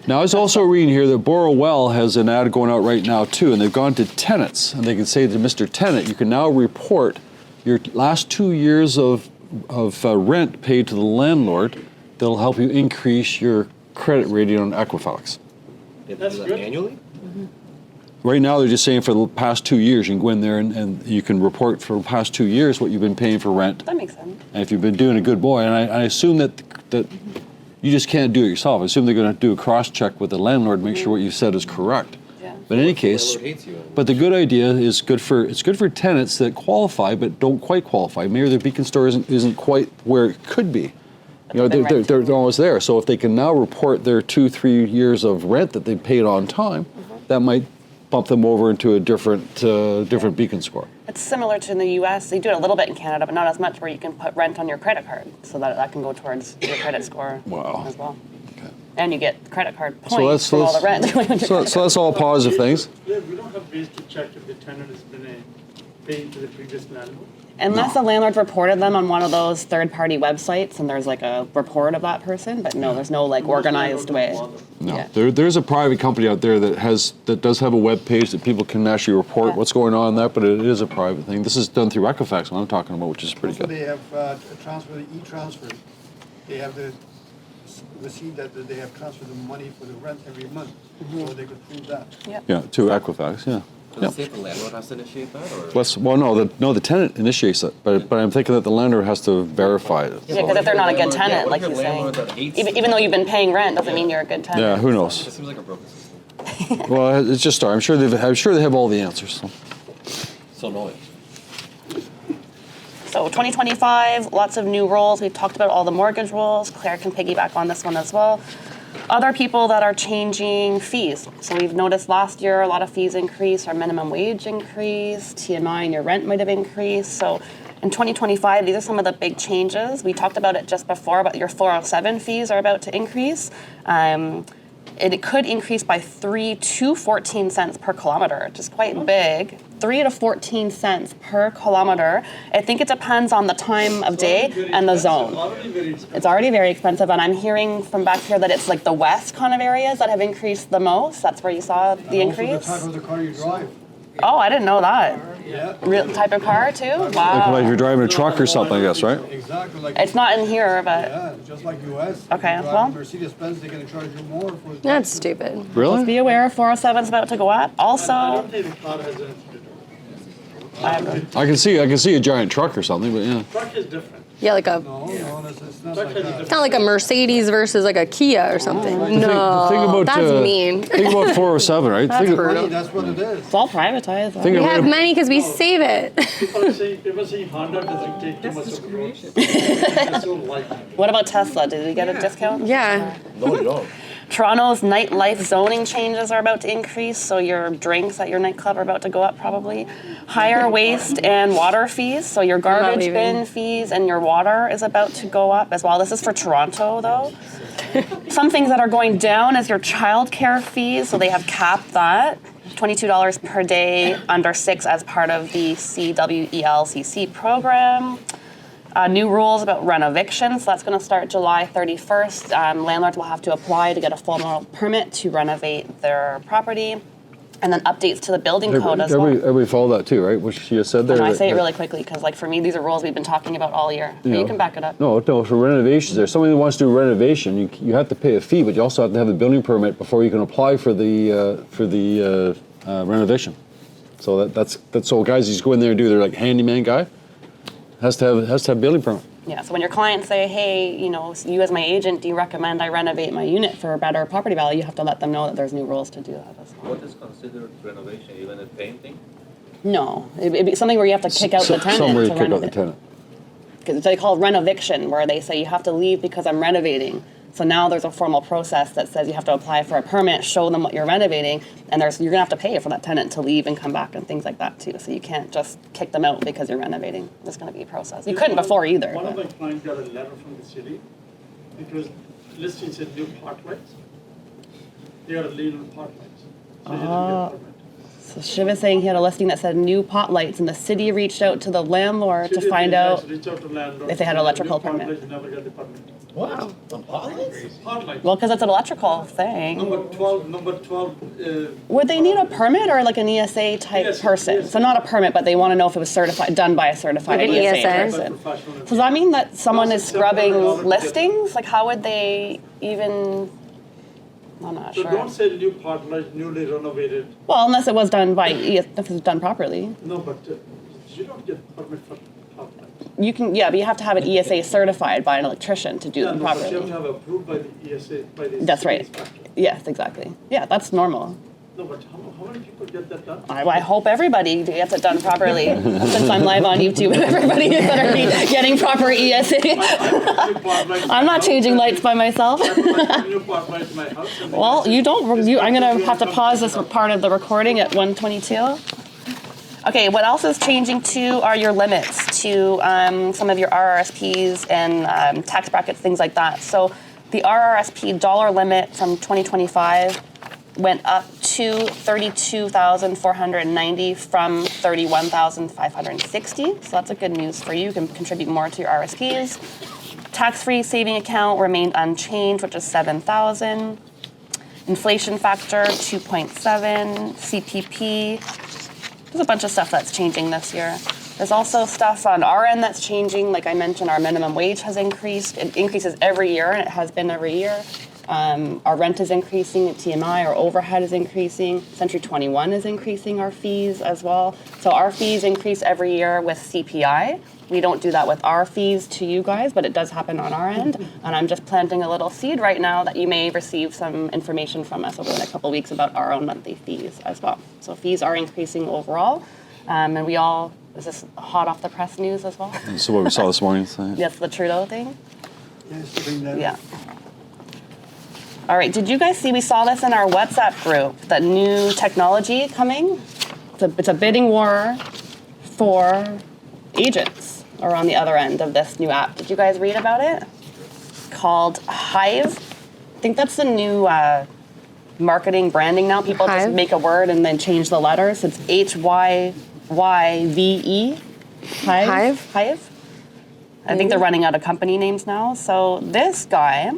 Now, I was also reading here that Borrowell has an ad going out right now too, and they've gone to tenants, and they can say to Mr. Tenant, you can now report your last 2 years of rent paid to the landlord. That'll help you increase your credit rating on Equifax. They have to do that annually? Right now, they're just saying for the past 2 years, you can go in there and you can report for the past 2 years what you've been paying for rent. That makes sense. And if you've been doing a good boy, and I assume that you just can't do it yourself. I assume they're going to do a cross-check with the landlord, make sure what you said is correct. Yeah. But in any case, Landlord hates you. but the good idea is good for tenants that qualify but don't quite qualify. Maybe their Beacon store isn't quite where it could be. You know, they're always there. So if they can now report their 2-3 years of rent that they paid on time, that might bump them over into a different Beacon score. It's similar to in the U.S. They do it a little bit in Canada, but not as much, where you can put rent on your credit card, so that can go towards your credit score Wow. as well. Okay. And you get credit card So points from all the rent. so that's all positive things. Yeah, we don't have ways to check if the tenant has been paying to the previous landlord. Unless the landlord reported them on one of those third-party websites, and there's like a report of that person, but no, there's no like organized way. No, Yeah. there's a private company out there that does have a web page that people can actually report Yeah. what's going on in that, but it is a private thing. This is done through Equifax, what I'm talking about, which is pretty Also, good. they have transfer, e-transfer. They have the receipt that they have transferred the money for the rent every month, so they could prove that. Yeah, to Equifax, yeah. Does it say if the landlord has to initiate that, or? No, the tenant initiates it, but I'm thinking that the landlord has to verify it. Yeah, because if they're not a good Landlord- tenant, what like if he's your saying, landlord that hates even though you've been paying rent, doesn't mean you're a good tenant. Yeah, who It knows? seems like a broken system. Well, it's just, I'm sure they have all the answers. So. So annoying. So 2025, lots of new roles. We've talked about all the mortgage roles. Claire can piggyback on this one as well. Other people that are changing fees. So we've noticed last year a lot of fees increased, our minimum wage increased, TMI and your rent might have increased. So in 2025, these are some of the big changes. We talked about it just before, but your 407 fees are about to increase. It could increase by 3 to 14 cents per kilometer, which is quite big. 3 to 14 cents per kilometer. I think it depends on the time of day and the zone. It's already very expensive, and I'm hearing from back here that it's like the west kind of areas that have increased the most. That's where you saw the Also, the increase. type of the car you drive. Oh, I didn't know that. Yeah. Real type of car too? Like Wow. you're driving a truck or something, I guess, right? Exactly, like. It's not in here, but Yeah, just like US. Okay, If you drive well. a Mercedes-Benz, they're gonna charge you more for. That's stupid. just Really? be aware 407 is about to go up. I Also, don't think the car has anything to do. I can see a giant truck or something, but yeah. Truck is different. Yeah, like a No, it's not Truck like has a that. kind of like a Mercedes versus like a Kia or something. right. No, Think about, that's mean. Think about 407, right? That's think, brutal. Money, that's what it is. it's all privatized. think We of have it- money because we save it. People say Honda doesn't take too much of the road. They just don't like it. What about Tesla? Did we get a discount? Yeah. No, you don't. Toronto's nightlife zoning changes are about to increase, so your drinks at your nightclub are about to go up probably. Higher waste and water fees, so your garbage leaving. bin fees and your water is about to go up as well. This is for Toronto though. Some things that are going down is your childcare fees, so they have capped that. $22 per day under 6 as part of the CWELCC program. New rules about renovation, so that's going to start July 31st. Landlords will have to apply to get a formal permit to renovate their property. And then updates to the building code as well. Everybody follow that too, right? What she just said there. And I that- say it that- really quickly because, like, for me, these are rules we've been talking about all year. But know, you can back it up. No, for renovations, there's somebody who wants to do a renovation. You have to pay a fee, but you also have to have the building permit before you can apply for the renovation. So that's so guys just go in there and do their like handyman guy has to have building permit. Yeah, so when your clients say, hey, you know, you as my agent, do you recommend I renovate my unit for a better property value? You have to let them know that there's new rules to do that as well. What is considered renovation, even a painting? No, it'd be something where you have to kick out the tenant Somewhere to you kick out the renovate. tenant. Because they call it renoviction, where they say you have to leave because I'm renovating. So now there's a formal process that says you have to apply for a permit, show them what you're renovating, and you're gonna have to pay for that tenant to leave and come back and things like that too. So you can't just kick them out because you're renovating. There's gonna be a process. You couldn't before either. One of but- my clients got a letter from the city. It was listing said new park lights. They got a lien on park lights. So he didn't get a permit. So Shiv is saying he had a listing that said new pot lights, and the city reached out to the landlord to find out. Reach out to landlord. if they had an electrical New park permit. lights, never got the permit. What? On pot lights? Park lights. Well, because it's an electrical thing. Number 12, Would they need a permit or like an ESA type Yes, person? yes. So not a permit, but they want to know if it was certified, done by a certified Like an ESA ESA. person. professional. So does that mean that someone is scrubbing $700 to get- listings? Like how would they even? I'm not So sure. don't say new park lights, newly renovated. Well, unless it was done by if it was done properly. No, but you don't get permit for park lights. You can, yeah, but you have to have an ESA certified by an electrician to do Yeah, them no, but you have to properly. have approved by the ESA, by the. That's city right. inspector. Yes, exactly. Yeah, that's normal. No, but how many people get that done? I hope everybody gets it done properly. Since I'm live on YouTube, everybody better be getting proper ESA. I'm not changing lights by myself. Well, you don't. I'm gonna have to pause this part of the recording at 1:22. Okay, what else is changing too are your limits to some of your RRSPs and tax brackets, things like that. So the RRSP dollar limit from 2025 went up to 32,490 from 31,560. So that's a good news for you. You can contribute more to your RSPs. Tax-free saving account remained unchanged, which is 7,000. Inflation factor 2.7. CPP. There's a bunch of stuff that's changing this year. There's also stuff on our end that's changing. Like I mentioned, our minimum wage has increased. It increases every year, and it has been every year. Our rent is increasing at TMI. Our overhead is increasing. Century 21 is increasing our fees as well. So our fees increase every year with CPI. We don't do that with our fees to you guys, but it does happen on our end. And I'm just planting a little seed right now that you may receive some information from us over the next couple of weeks about our own monthly fees as well. So fees are increasing overall. And we all, is this hot off the press news as well? So what we saw this morning. So. That's the Trudeau thing? Yes, bring that Yeah. All right, did you guys see, we saw this in our WhatsApp group, that new technology coming? It's a bidding war for agents are on the other end of this new app. Did you guys read about it? Called Hive. I think that's the new marketing branding now. People Hive? just make a word and then change the letters. It's HYYVE. Hive? Hive. I think they're running out of company names now. So this guy,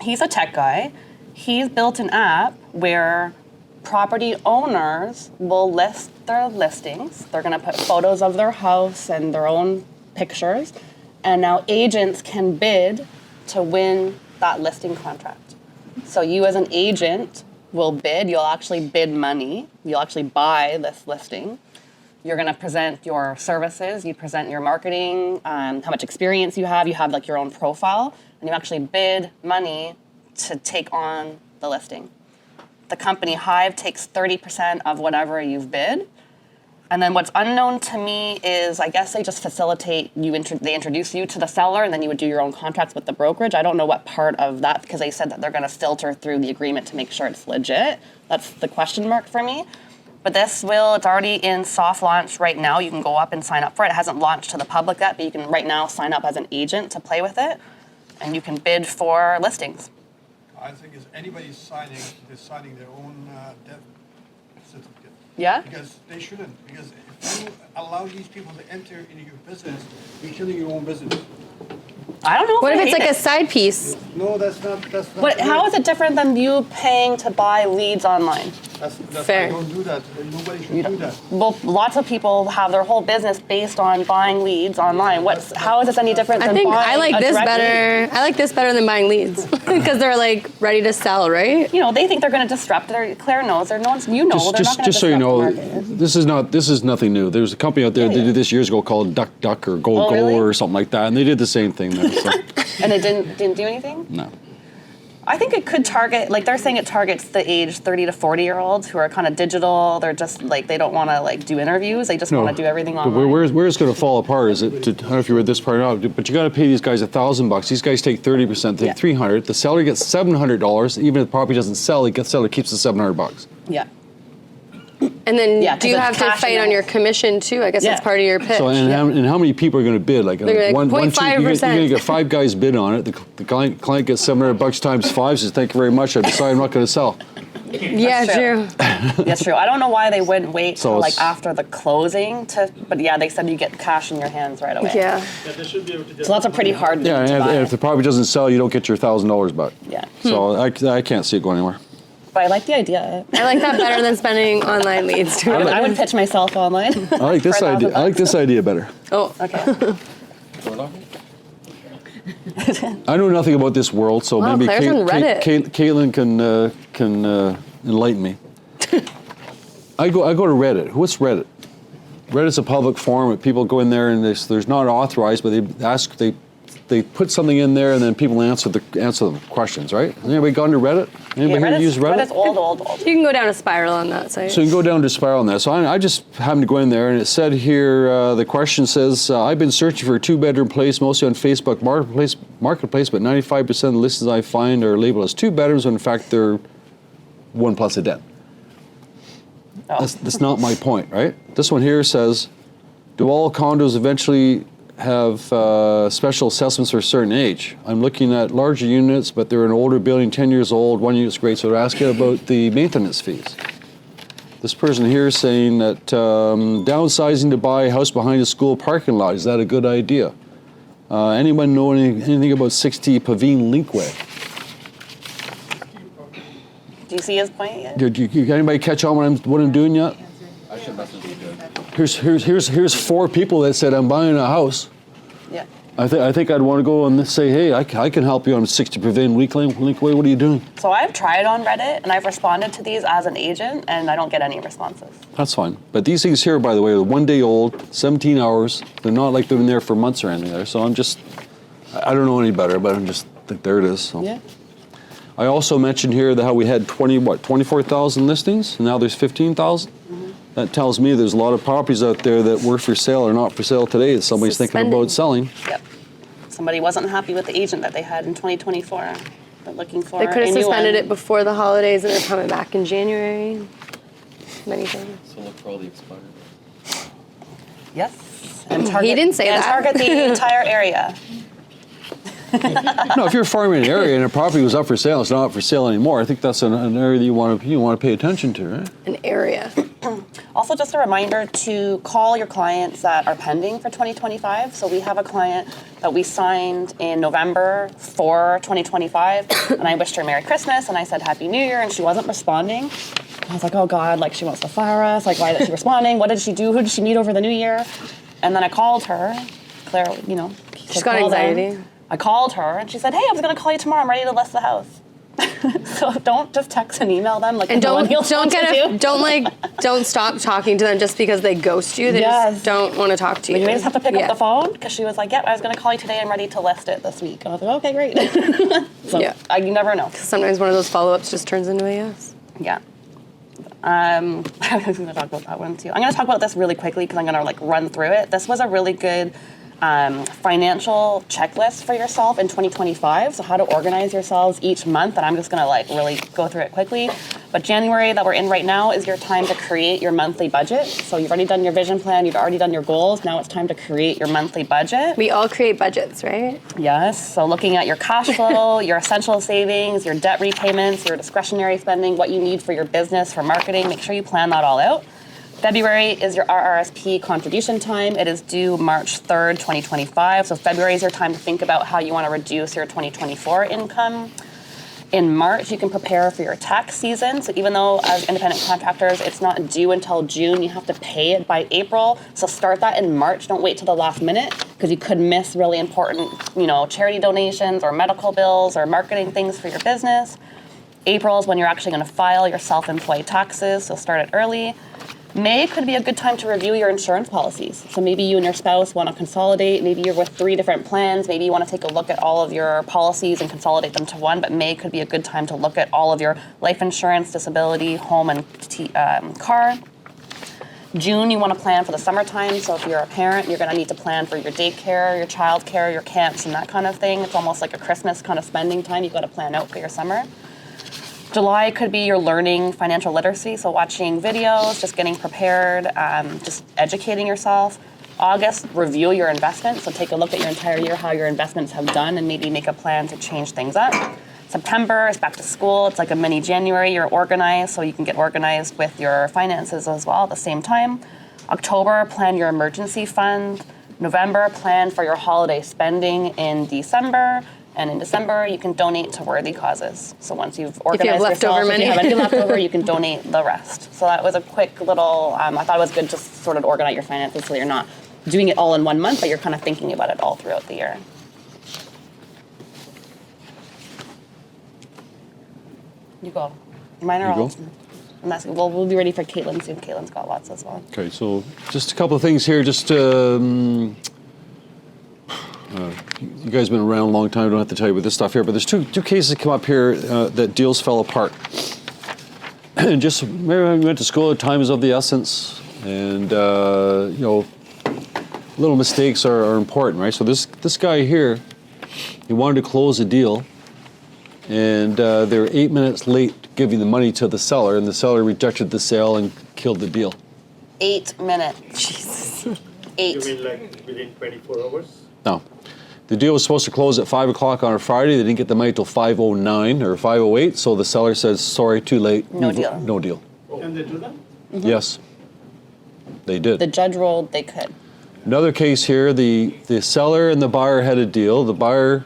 he's a tech guy. He's built an app where property owners will list their listings. They're going to put photos of their house and their own pictures. And now agents can bid to win that listing contract. So you as an agent will bid. You'll actually bid money. You'll actually buy this listing. You're going to present your services. You present your marketing, how much experience you have. You have like your own profile. And you actually bid money to take on the listing. The company Hive takes 30% of whatever you've bid. And then what's unknown to me is, I guess they just facilitate you. They introduce you to the seller, and then you would do your own contracts with the brokerage. I don't know what part of that, because they said that they're going to filter through the agreement to make sure it's legit. That's the question mark for me. But it's already in soft launch right now. You can go up and sign up for it. It hasn't launched to the public yet, but you can right now sign up as an agent to play with it, and you can bid for listings. I think is anybody they're signing their own death certificate. Yeah? Because they shouldn't. Because if you allow these people to enter into your business, you're killing your own business. I don't know. What if it's I like hate a side piece? No, that's not. But how is it different than you paying to buy leads online? That's Fair. I don't do that. Nobody should do that. Well, lots of people have their whole business based on buying leads online. How is this any different I than think buying I like a this direct lead? better. I like this better than buying leads because they're like ready to sell, right? You know, they think they're going to disrupt. Claire knows. They're no one's. You know, they're not going to Just so you disrupt know, the market. this is nothing new. There's a company out there that did this years ago called Duck Duck or Go Oh, Go really? or something like that, and they did the same thing there. So. And it didn't do anything? No. I think it could target, like they're saying it targets the age 30 to 40-year-olds who are kind of digital. They're just like, they don't want to like do interviews. They just want to do everything But online. where it's going to fall apart is I don't know if you read this part out, but you got to pay these guys $1,000. These guys take 30%, take $300. The seller gets $700. Even if the property doesn't sell, the seller keeps the $700. Yeah. And then Yeah, do you 'cause have it's to cash fight in on it. your commission too? I guess that's part of your pitch. So and how many people are going to bid? Like, They're like, 0.5%. you're going to get 5 guys bid on it. The client gets $700 times 5. Says thank you very much. I decided I'm not going to sell. Yeah, That's true. That's true. I don't know why they wouldn't wait So till like it's- after the closing but yeah, they said you get cash in your hands right away. Yeah. So that's a pretty hard Yeah, thing to and buy. if the property doesn't sell, you don't get your $1,000 back. Yeah. So I can't see it going anywhere. But I like the idea. I like that better than spending online leads too. I would pitch myself online. I like this For idea. I like $1,000. this idea better. Oh, Okay. I know nothing about this world, so Wow, maybe Claire's on Reddit. Katelyn can enlighten me. I go to Reddit. What's Reddit? Reddit's a public forum. People go in there and there's not authorized, but they put something in there and then people answer the questions. Right? Has anybody gone to Reddit? Anybody here use Reddit? Reddit's old. you can go down a spiral on that site. So you can go down to spiral on that. So I just happened to go in there, and it said here, the question says, I've been searching for a 2-bedroom place, mostly on Facebook Marketplace, but 95% of the listings I find are labeled as 2 bedrooms, when in fact they're 1 plus a den. That's not my point, right? This one here says, do all condos eventually have special assessments for a certain age? I'm looking at larger units, but they're an older building, 10 years old, one unit's great, so they're asking about the maintenance fees. This person here is saying that downsizing to buy a house behind a school parking lot, is that a good idea? Anyone know anything about 60 Pavine Linkway? Do you see his point yet? Did anybody catch on what I'm doing yet? I should message you, Judge. Here's 4 people that said I'm buying a house. Yeah. I think I'd want to go and say, hey, I can help you on 60 Pavine Linkway. What are you doing? So I've tried on Reddit and I've responded to these as an agent and I don't get any responses. That's fine. But these things here, by the way, are 1 day old, 17 hours. They're not like they've been there for months or anything there. So I don't know any better, but I'm just think there it is. So. Yeah. I also mentioned here that how we had 24,000 listings, and now there's 15,000. Mm-hmm. That tells me there's a lot of properties out there that were for sale or not for sale today that somebody's thinking about selling. Yep. Somebody wasn't happy with the agent that they had in 2024. They're looking for They could have a new suspended one. it before the holidays and they're coming back in January. Many things. So look for all the expired. Yes. And target, He didn't say and that. target the entire area. No, if you're farming an area and a property was up for sale, it's not up for sale anymore. I think that's an area that you want to pay attention to, right? An area. Also, just a reminder to call your clients that are pending for 2025. So we have a client that we signed in November for 2025, and I wished her Merry Christmas, and I said Happy New Year, and she wasn't responding. I was like, oh God, like she wants to fire us. Like, why isn't she responding? What did she do? Who did she meet over the New Year? And then I called her. Claire, She's got anxiety. I called her, and she said, hey, I was going to call you tomorrow. I'm ready to list the house. So don't just text and email them like And don't stop talking to them just because they ghost you. They just don't want to talk to you. You may just have to pick up the phone because she was like, yep, I was going to call you today. I'm ready to list it this week. And I was like, okay, great. So you never know. Sometimes one of those follow-ups just turns into a yes. Yeah. I was going to talk about that one too. I'm going to talk about this really quickly because I'm going to run through it. This was a really good financial checklist for yourself in 2025. So how to organize yourselves each month. And I'm just going to really go through it quickly. But January that we're in right now is your time to create your monthly budget. So you've already done your vision plan. You've already done your goals. Now it's time to create your monthly budget. We all create budgets, right? Yes. So looking at your cash flow, your essential savings, your debt repayments, your discretionary spending, what you need for your business, for marketing, make sure you plan that all out. February is your RRSP contribution time. It is due March 3rd, 2025. So February is your time to think about how you want to reduce your 2024 income. In March, you can prepare for your tax season. So even though as independent contractors, it's not due until June, you have to pay it by April. So start that in March. Don't wait till the last minute because you could miss really important, charity donations or medical bills or marketing things for your business. April is when you're actually going to file your self-employed taxes. So start it early. May could be a good time to review your insurance policies. So maybe you and your spouse want to consolidate. Maybe you're with 3 different plans. Maybe you want to take a look at all of your policies and consolidate them to one. But May could be a good time to look at all of your life insurance, disability, home, and car. June, you want to plan for the summertime. So if you're a parent, you're going to need to plan for your daycare, your childcare, your camps, and that kind of thing. It's almost like a Christmas kind of spending time. You've got to plan out for your summer. July could be your learning financial literacy, so watching videos, just getting prepared, just educating yourself. August, review your investments, so take a look at your entire year, how your investments have done, and maybe make a plan to change things up. September is back to school. It's like a mini January. You're organized, so you can get organized with your finances as well at the same time. October, plan your emergency fund. November, plan for your holiday spending in December. And in December, you can donate to worthy causes. So once you've organized yourself, if you have any leftover, you can donate the rest. So that was a quick little, I thought it was good just to sort of organize your finances so you're not doing it all in one month, but you're kind of thinking about it all throughout the year. You go. Mine are all. And that's, we'll be ready for Katelyn soon. Katelyn's got lots as well. Okay, so just a couple of things here. Just you guys have been around a long time. I don't have to tell you about this stuff here, but there's two cases that come up here that deals fell apart. And just maybe we went to school. Time is of the essence, and little mistakes are important, right? So this guy here, he wanted to close a deal, and they were 8 minutes late giving the money to the seller, and the seller rejected the sale and killed the deal. 8 minutes. Jesus. 8. You mean like within 24 hours? No. The deal was supposed to close at 5 o'clock on a Friday. They didn't get the money till 5:09 or 5:08, so the seller says, sorry, too late. No deal. No deal. Can they do that? Yes. They did. The judge ruled they could. Another case here, the seller and the buyer had a deal. The buyer,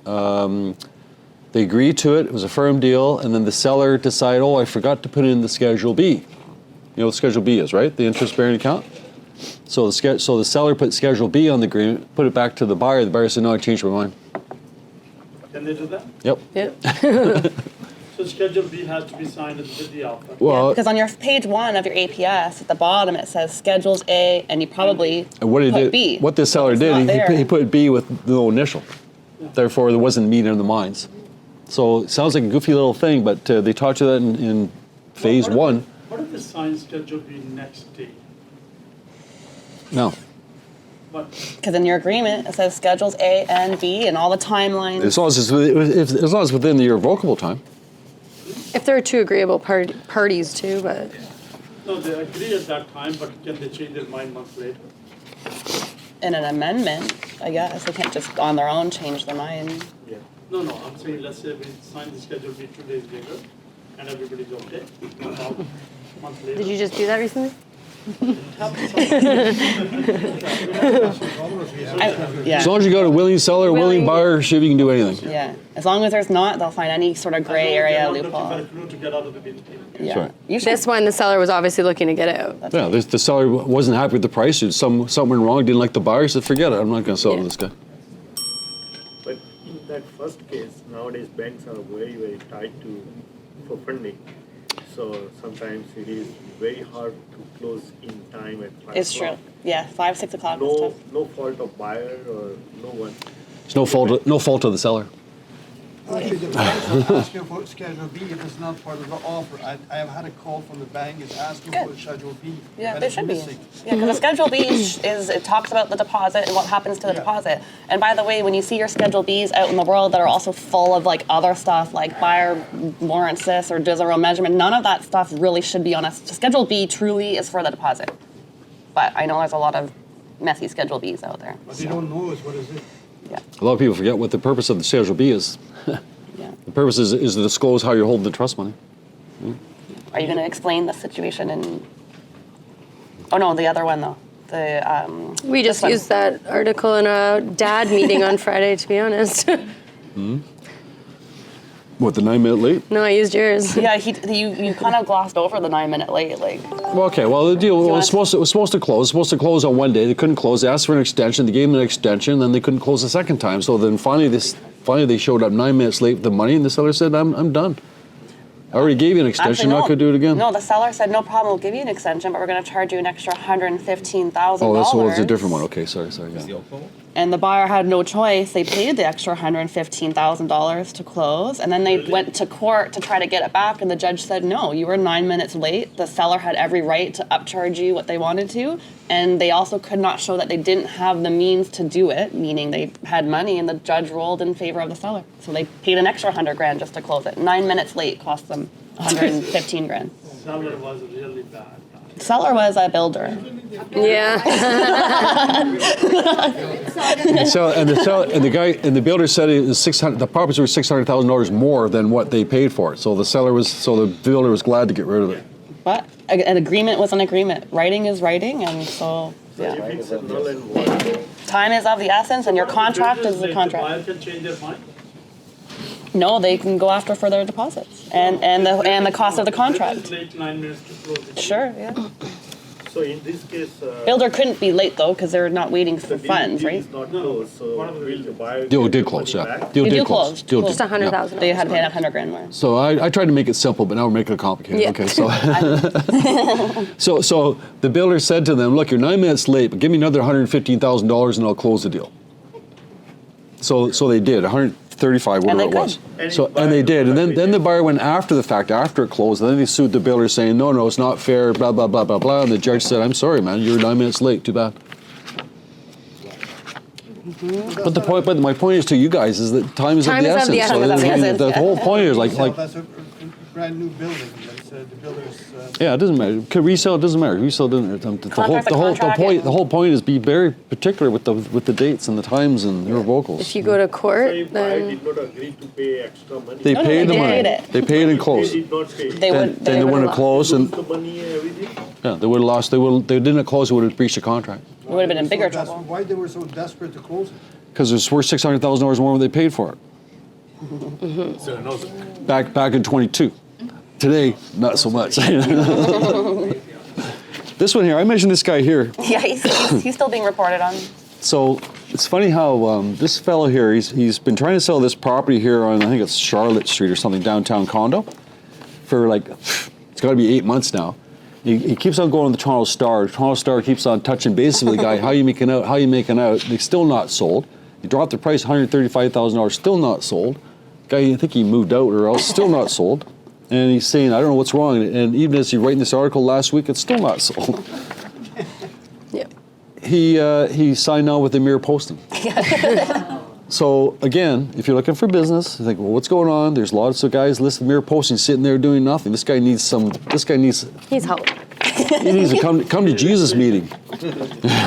they agreed to it. It was a firm deal. And then the seller decided, oh, I forgot to put in the Schedule B. You know what Schedule B is, right? The interest-bearing account. So the seller put Schedule B on the agreement, put it back to the buyer. The buyer said, no, I changed my mind. Can they do that? Yep. Yeah. So Schedule B has to be signed with the offer. Well, Because on your page 1 of your APS, at the bottom it says Schedules A, and you probably what he put did, B. what the seller It's did, not he there. put B with no initial. Therefore, there wasn't meeting of the minds. So it sounds like a goofy little thing, but they taught you that in phase 1. What if they sign Schedule B next day? No. But Because in your agreement it says Schedules A and B and all the timelines. As long as it's within the irrevocable time. If there are two agreeable parties too, but no, they agree at that time, but can they change their mind months later? In an amendment, I guess. They can't just on their own change their mind. Yeah. No, I'm saying let's say we sign the Schedule B 2 days later, and everybody's okay. About a month later. did you just do that recently? Yeah. As long as you got a willing seller, willing buyer, see if you can do anything. Yeah. As long as there's not, they'll find any sort of gray area loophole. To get out of the deal. Yeah. Sorry. Usually, This one, the seller was obviously looking to get out. Yeah, the seller wasn't happy with the price. Something went wrong, didn't like the buyer, said, forget it, I'm not going to sell to this guy. But in that first case, nowadays banks are very, very tight for funding. So sometimes it is very hard to close in time at 5 it's true. o'clock. Yeah, 5, 6 o'clock is No, tough. no fault of buyer or no one. It's no fault of the seller. Actually, the banks are asking for Schedule B if it's not part of the offer. I have had a call from the bank, is asking for Schedule B. Yeah, and there it's should be. missing. Yeah, because the Schedule B it talks about the deposit and what happens to the Yeah. deposit. And by the way, when you see your Schedule Bs out in the world that are also full of like other stuff like buyer warrants this or does a real measurement, none of that stuff really should be on us. Schedule B truly is for the deposit. But I know there's a lot of messy Schedule Bs out there. But they don't know is what is it. Yeah. A lot of people forget what the purpose of the Schedule B is. Yeah. The purpose is to disclose how you're holding the trust money. Are you going to explain the situation in? Oh no, the other one though. The We just this one. used that article in a dad meeting on Friday, to be honest. What, the 9-minute late? No, I used yours. Yeah, you kind of glossed over the 9-minute late, like. Well, okay. Well, the deal wanna- was supposed to close. Supposed to close on one day. They couldn't close. They asked for an extension. They gave them an extension. Then they couldn't close the second time. So then finally they showed up 9 minutes late with the money, and the seller said, "I'm done. I already gave you an extension. Actually, I'm not going to do it again." No, the seller said no problem. We'll give you an extension, but we're going to charge you an extra $115,000. Oh, this was a different one. Okay, sorry. Yeah. And the buyer had no choice. They paid the extra $115,000 to close, and then they went to court to try to get it back. And the judge said, "No, you were 9 minutes late. The seller had every right to upcharge you what they wanted to, and they also could not show that they didn't have the means to do it, meaning they had money." And the judge ruled in favor of the seller, so they paid an extra $100,000 just to close it. 9 minutes late cost them $115,000. Seller was really bad. Seller was a builder. Yeah. And the builder said it was the properties were $600,000 more than what they paid for it. So the builder was glad to get rid of it. But an agreement was an agreement. Writing is writing, and so yeah. If it's a null and void, Time is of the essence, and your contract is the The contract. buyer can change their mind. No, they can go after further deposits and the cost of the This contract. is late 9 minutes to close the deal. Sure, yeah. so in this case, Builder couldn't be late though because they're not waiting for the funds, deal right? is not closed, so will the buyer Deal get did the close, money yeah. back? Deal You did do close. close. Deal Just did- $100,000. They had to pay $100,000 more. So I tried to make it simple, but now we're making it complicated. Yeah. Okay, so the builder said to them, "Look, you're 9 minutes late, but give me another $115,000 and I'll close the deal." So they did 135, whatever they it was. could. And they did, and then the buyer went after the fact, after it closed, and then they sued the builder saying, "No, it's not fair," blah blah blah blah blah. And the judge said, "I'm sorry, man, you're 9 minutes late. Too bad." But my point is to you guys is that time is of the essence. Time is of the essence. The whole point is like That's a brand new building, let's say the builders. Yeah, it doesn't matter. Could resale, it doesn't matter. Resale doesn't. Contract's a contract, The whole point is be very particular with the dates and the times and your vocals. If you go to court, So if I then did not agree to pay extra money. They no, paid the they money. paid it. They paid and They closed. did not pay. They Then would. they wouldn't have closed, Lose and the money and everything. yeah, they would have lost. They didn't have closed. They would have breached the contract We would have been in bigger So that's trouble. why they were so desperate to close it. because it's worth $600,000 more than they paid for it. So no, Back in 22. Today, not so much. This one here, I mentioned this guy here. Yeah, he's still being reported on. So it's funny how this fellow here, he's been trying to sell this property here on, I think it's Charlotte Street or something, downtown condo, for like, it's got to be 8 months now. He keeps on going to the Toronto Star. Toronto Star keeps on touching base with the guy, how you making out, how you making out. They're still not sold. He dropped the price $135,000, still not sold. Guy, I think he moved out or else, still not sold. And he's saying, I don't know what's wrong. And even as he writing this article last week, it's still not sold. yep. He signed on with the Mirror Posting. So again, if you're looking for business, you think, well, what's going on? There's lots of guys listed Mirror Posting sitting there doing nothing. This guy needs He's help. he needs to come to Jesus meeting.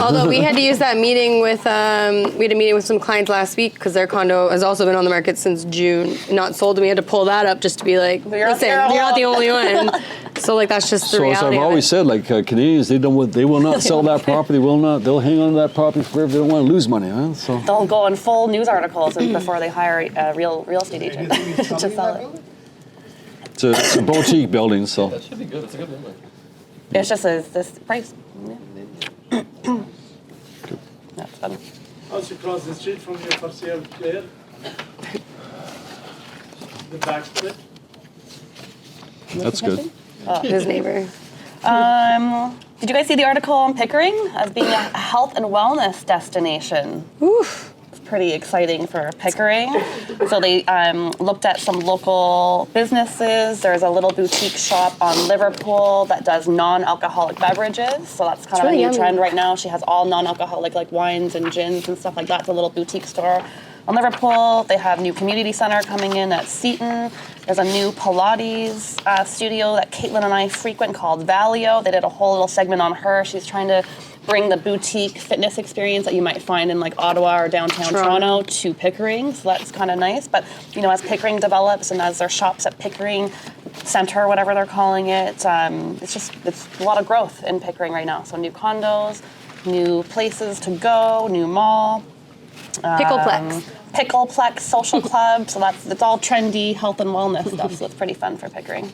Although we had to use that meeting with, we had a meeting with some clients last week because their condo has also been on the market since June, not sold, and we had to pull that up just to be like, listen, you're not the only one. So like that's just the So as reality. I've of always it. said, like Canadians, they will not sell that property. They'll hang on to that property forever. They don't want to lose money, huh? So They'll go on full news articles before they hire a real estate agent Do you think it's to coming in sell that it. building? it's a boutique building. So That should be good. It's a good number. It's just this price. Yeah. That's fun. Also across the street from your for sale, Claire. The back split. that's good. His neighbor. Did you guys see the article on Pickering as being a health and wellness destination? Oof. It's pretty exciting for Pickering. So they looked at some local businesses. There's a little boutique shop on Liverpool that does non-alcoholic beverages. So that's kind of really a new yummy. trend right now. She has all non-alcoholic like wines and gins and stuff like that. It's a little boutique store on Liverpool. They have new community center coming in at Seton. There's a new Pilates studio that Katelyn and I frequent called Valio. They did a whole little segment on her. She's trying to bring the boutique fitness experience that you might find in like Ottawa or downtown Toronto to Pickering. So that's kind of nice. But you know, as Pickering develops and as their shops at Pickering Center, whatever they're calling it, it's a lot of growth in Pickering right now. So new condos, new places to go, new mall. Pickleplex social club, so it's all trendy health and wellness stuff, so it's pretty fun for Pickering.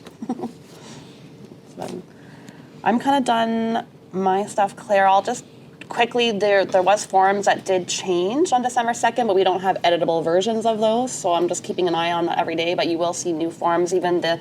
I'm kind of done my stuff, Claire. I'll just quickly, there was forms that did change on December 2nd, but we don't have editable versions of those, so I'm just keeping an eye on that every day, but you will see new forms. Even the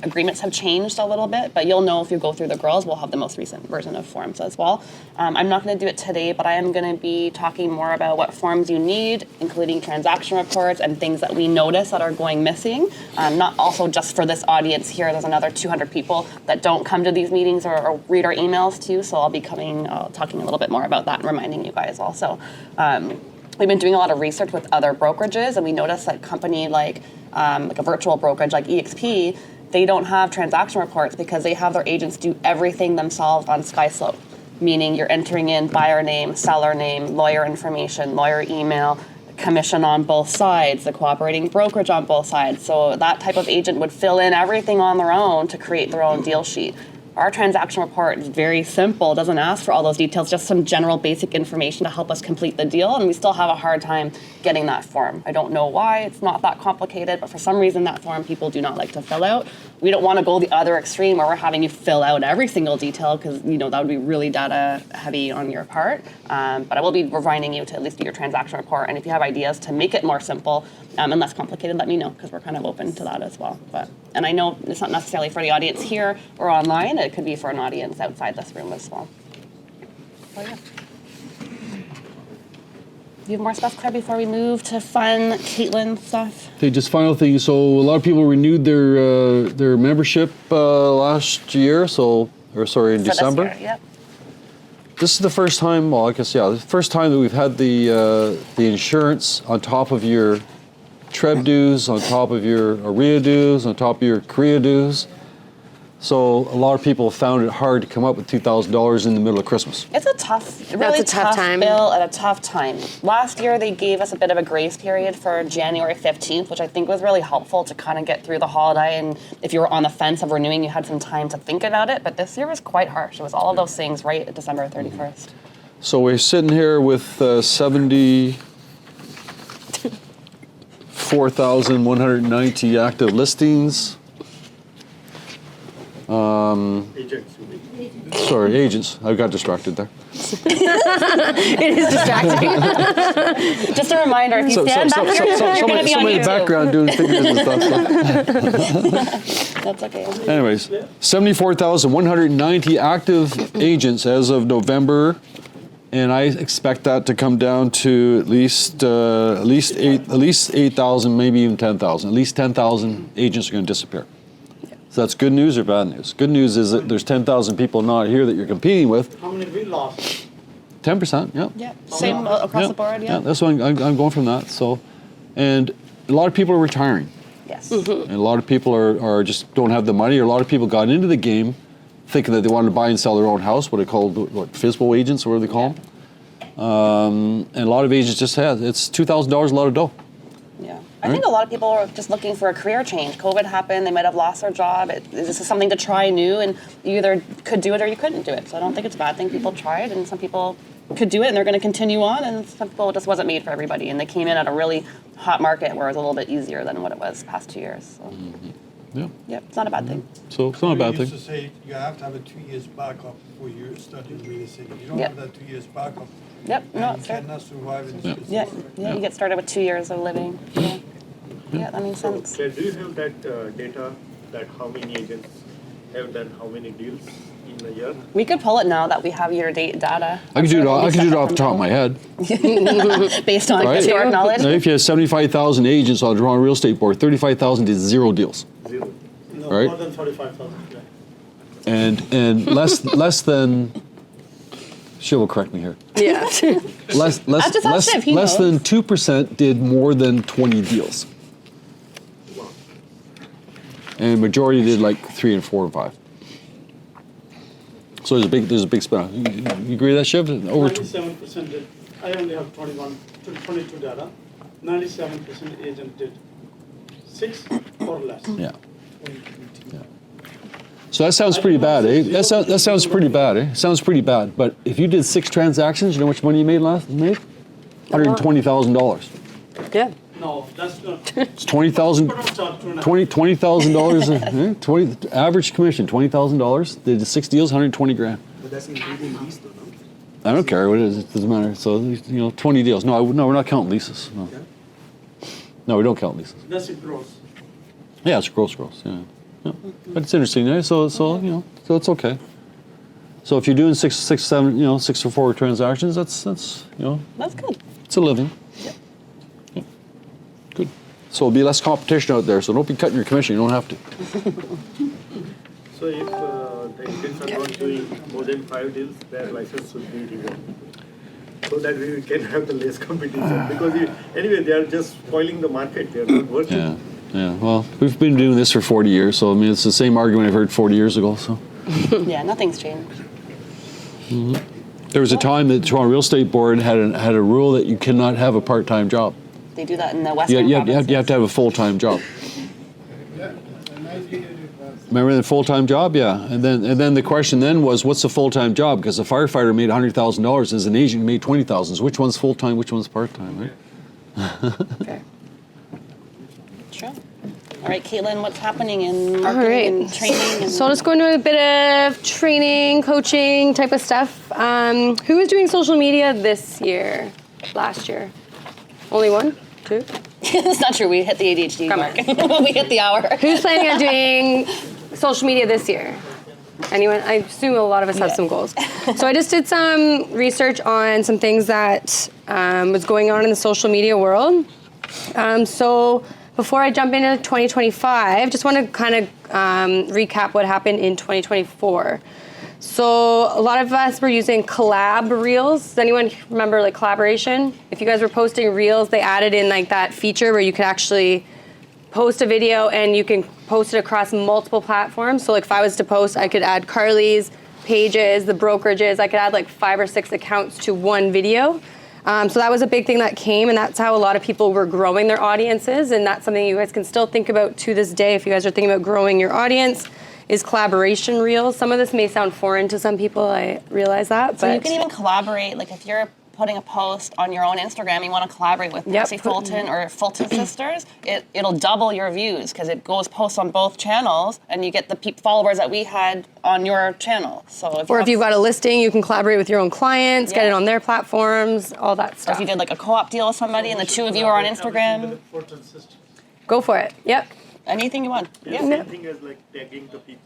agreements have changed a little bit, but you'll know if you go through the girls, we'll have the most recent version of forms as well. I'm not going to do it today, but I am going to be talking more about what forms you need, including transaction reports and things that we notice that are going missing. Not also just for this audience here. There's another 200 people that don't come to these meetings or read our emails too, so I'll be talking a little bit more about that and reminding you guys also. We've been doing a lot of research with other brokerages, and we noticed that company like a virtual brokerage like EXP, they don't have transaction reports because they have their agents do everything themselves on SkySlope, meaning you're entering in buyer name, seller name, lawyer information, lawyer email, commission on both sides, the cooperating brokerage on both sides. So that type of agent would fill in everything on their own to create their own deal sheet. Our transaction report is very simple, doesn't ask for all those details, just some general basic information to help us complete the deal, and we still have a hard time getting that form. I don't know why, it's not that complicated, but for some reason that form people do not like to fill out. We don't want to go the other extreme where we're having you fill out every single detail because that would be really data heavy on your part. But I will be reminding you to at least do your transaction report, and if you have ideas to make it more simple and less complicated, let me know because we're kind of open to that as well. And I know it's not necessarily for the audience here or online, it could be for an audience outside this room as well. So yeah. You have more stuff, Claire, before we move to fun Katelyn stuff? Okay, just final thing. So a lot of people renewed their membership last year. In December. This year, yep. This is the first time. Well, I guess the first time that we've had the insurance on top of your TREB dues, on top of your AREA dues, on top of your CREA dues. So a lot of people found it hard to come up with $2,000 in the middle of Christmas. It's a tough, really a tough time. bill at a tough time. Last year, they gave us a bit of a grace period for January 15th, which I think was really helpful to kind of get through the holiday. And if you were on the fence of renewing, you had some time to think about it. But this year was quite harsh. It was all of those things right at December 31st. So we're sitting here with 74,190 active listings. Agents, you mean. Sorry, agents. I got distracted there. It is distracting. Just a reminder, if you stand back here, you're going to be on somebody in the YouTube. background doing fingers and stuff. That's okay. Anyways, 74,190 active agents as of November, and I expect that to come down to at least 8,000, maybe even 10,000. At least 10,000 agents are going to disappear. So that's good news or bad news? Good news is that there's 10,000 people not here that you're competing with. How many we lost? 10%, yeah. Yeah, same across the board, yeah. That's why I'm going from that. So, and a lot of people are retiring. Yes. And a lot of people are just don't have the money, or a lot of people got into the game thinking that they wanted to buy and sell their own house, what they call FSBO agents, or whatever they call them. And a lot of agents just have, it's $2,000 a lot of dough. Yeah. I think a lot of people are just looking for a career change. COVID happened, they might have lost their job. This is something to try new, and you either could do it or you couldn't do it. So I don't think it's a bad thing. People tried, and some people could do it, and they're going to continue on, and some people, it just wasn't made for everybody, and they came in at a really hot market where it was a little bit easier than what it was the past 2 years. So. Yeah. Yeah, it's not a bad thing. So it's not a bad We used thing. to say you have to have a 2 years backup before you start doing real estate. If you don't Yep. have that 2 years backup, Yep, no, then you it's fair. cannot survive in this business. Yeah, you get started with 2 years of living. Yeah, that makes sense. Claire, do you have that data that how many agents have done how many deals in a year? We could pull it now that we have year-to-date data. I could do it off the top of my head. Based on Right? historic knowledge. Now, if you have 75,000 agents on the Toronto Real Estate Board, 35,000 did 0 deals. Zero. No, Right. more than 35,000. Yeah. And less than, she will correct me here. Yeah. Less just ask Shiv, he knows. than 2% did more than 20 deals. And majority did like 3 and 4 and 5. So there's a big span. You agree with that, Shiv? Over 97% did. I only have 22 data. 97% agent did 6 or less. yeah. So that sounds pretty bad, eh? That sounds pretty bad, eh? Sounds pretty bad. But if you did 6 transactions, you know how much money you made $120,000. Yeah. No, that's not. It's $20,000. $20,000. 20 average commission, $20,000. They did 6 deals, 120 grand. But that's including lease, though, no? I don't care what it is. It doesn't matter. So 20 deals. No, we're not counting leases. No. No, we don't count leases. That's it gross. Yeah, it's gross. Yeah. But it's interesting, eh? So it's okay. So if you're doing 6 or 4 transactions, that's That's good. it's a living. Yeah. Good. So there'll be less competition out there. So don't be cutting your commission. You don't have to. So if the agents are not doing more than 5 deals, their license should be revoked. So that we can have the less competition. Because anyway, they are just spoiling the market. They are not working. Yeah. Well, we've been doing this for 40 years, so I mean it's the same argument I've heard 40 years ago. So Yeah, nothing's changed. there was a time that the Toronto Real Estate Board had a rule that you cannot have a part-time job. They do that in the Western You provinces. have to have a full-time job. Remember the full-time job? Yeah. And then the question then was, what's a full-time job? Because a firefighter made $100,000 as an agent made $20,000. So which one's full-time? Which one's part-time? Right? Fair. True. All right, Katelyn, what's happening in marketing and training? And So I'll just go into a bit of training, coaching type of stuff. Who was doing social media this year? Last year? Only 1? 2? It's not true. We hit the ADHD Come mark. We hit the hour. Who's planning on doing social media this year? Anyone? I assume a lot of us have some goals. So I just did some research on some things that was going on in the social media world. So before I jump into 2025, just want to kind of recap what happened in 2024. So a lot of us were using collab reels. Does anyone remember like collaboration? If you guys were posting reels, they added in like that feature where you could actually post a video and you can posted across multiple platforms. So like if I was to post, I could add Carly's pages, the brokerages. I could add like 5 or 6 accounts to one video. So that was a big thing that came, and that's how a lot of people were growing their audiences, and that's something you guys can still think about to this day if you guys are thinking about growing your audience, is collaboration reels. Some of this may sound foreign to some people, I realize that. So but you can even collaborate, like if you're putting a post on your own Instagram, you want to collaborate with say Fulton or Fulton Sisters, it'll double your views because it goes posts on both channels, and you get the followers that we had on your channel. So if you've got a listing, you can collaborate with your own clients, get it on their platforms, all that stuff. Or if you did like a co-op deal with somebody and the two of you are on Instagram, go for it. Yep. Anything you want. Yeah. Same thing as like tagging the people.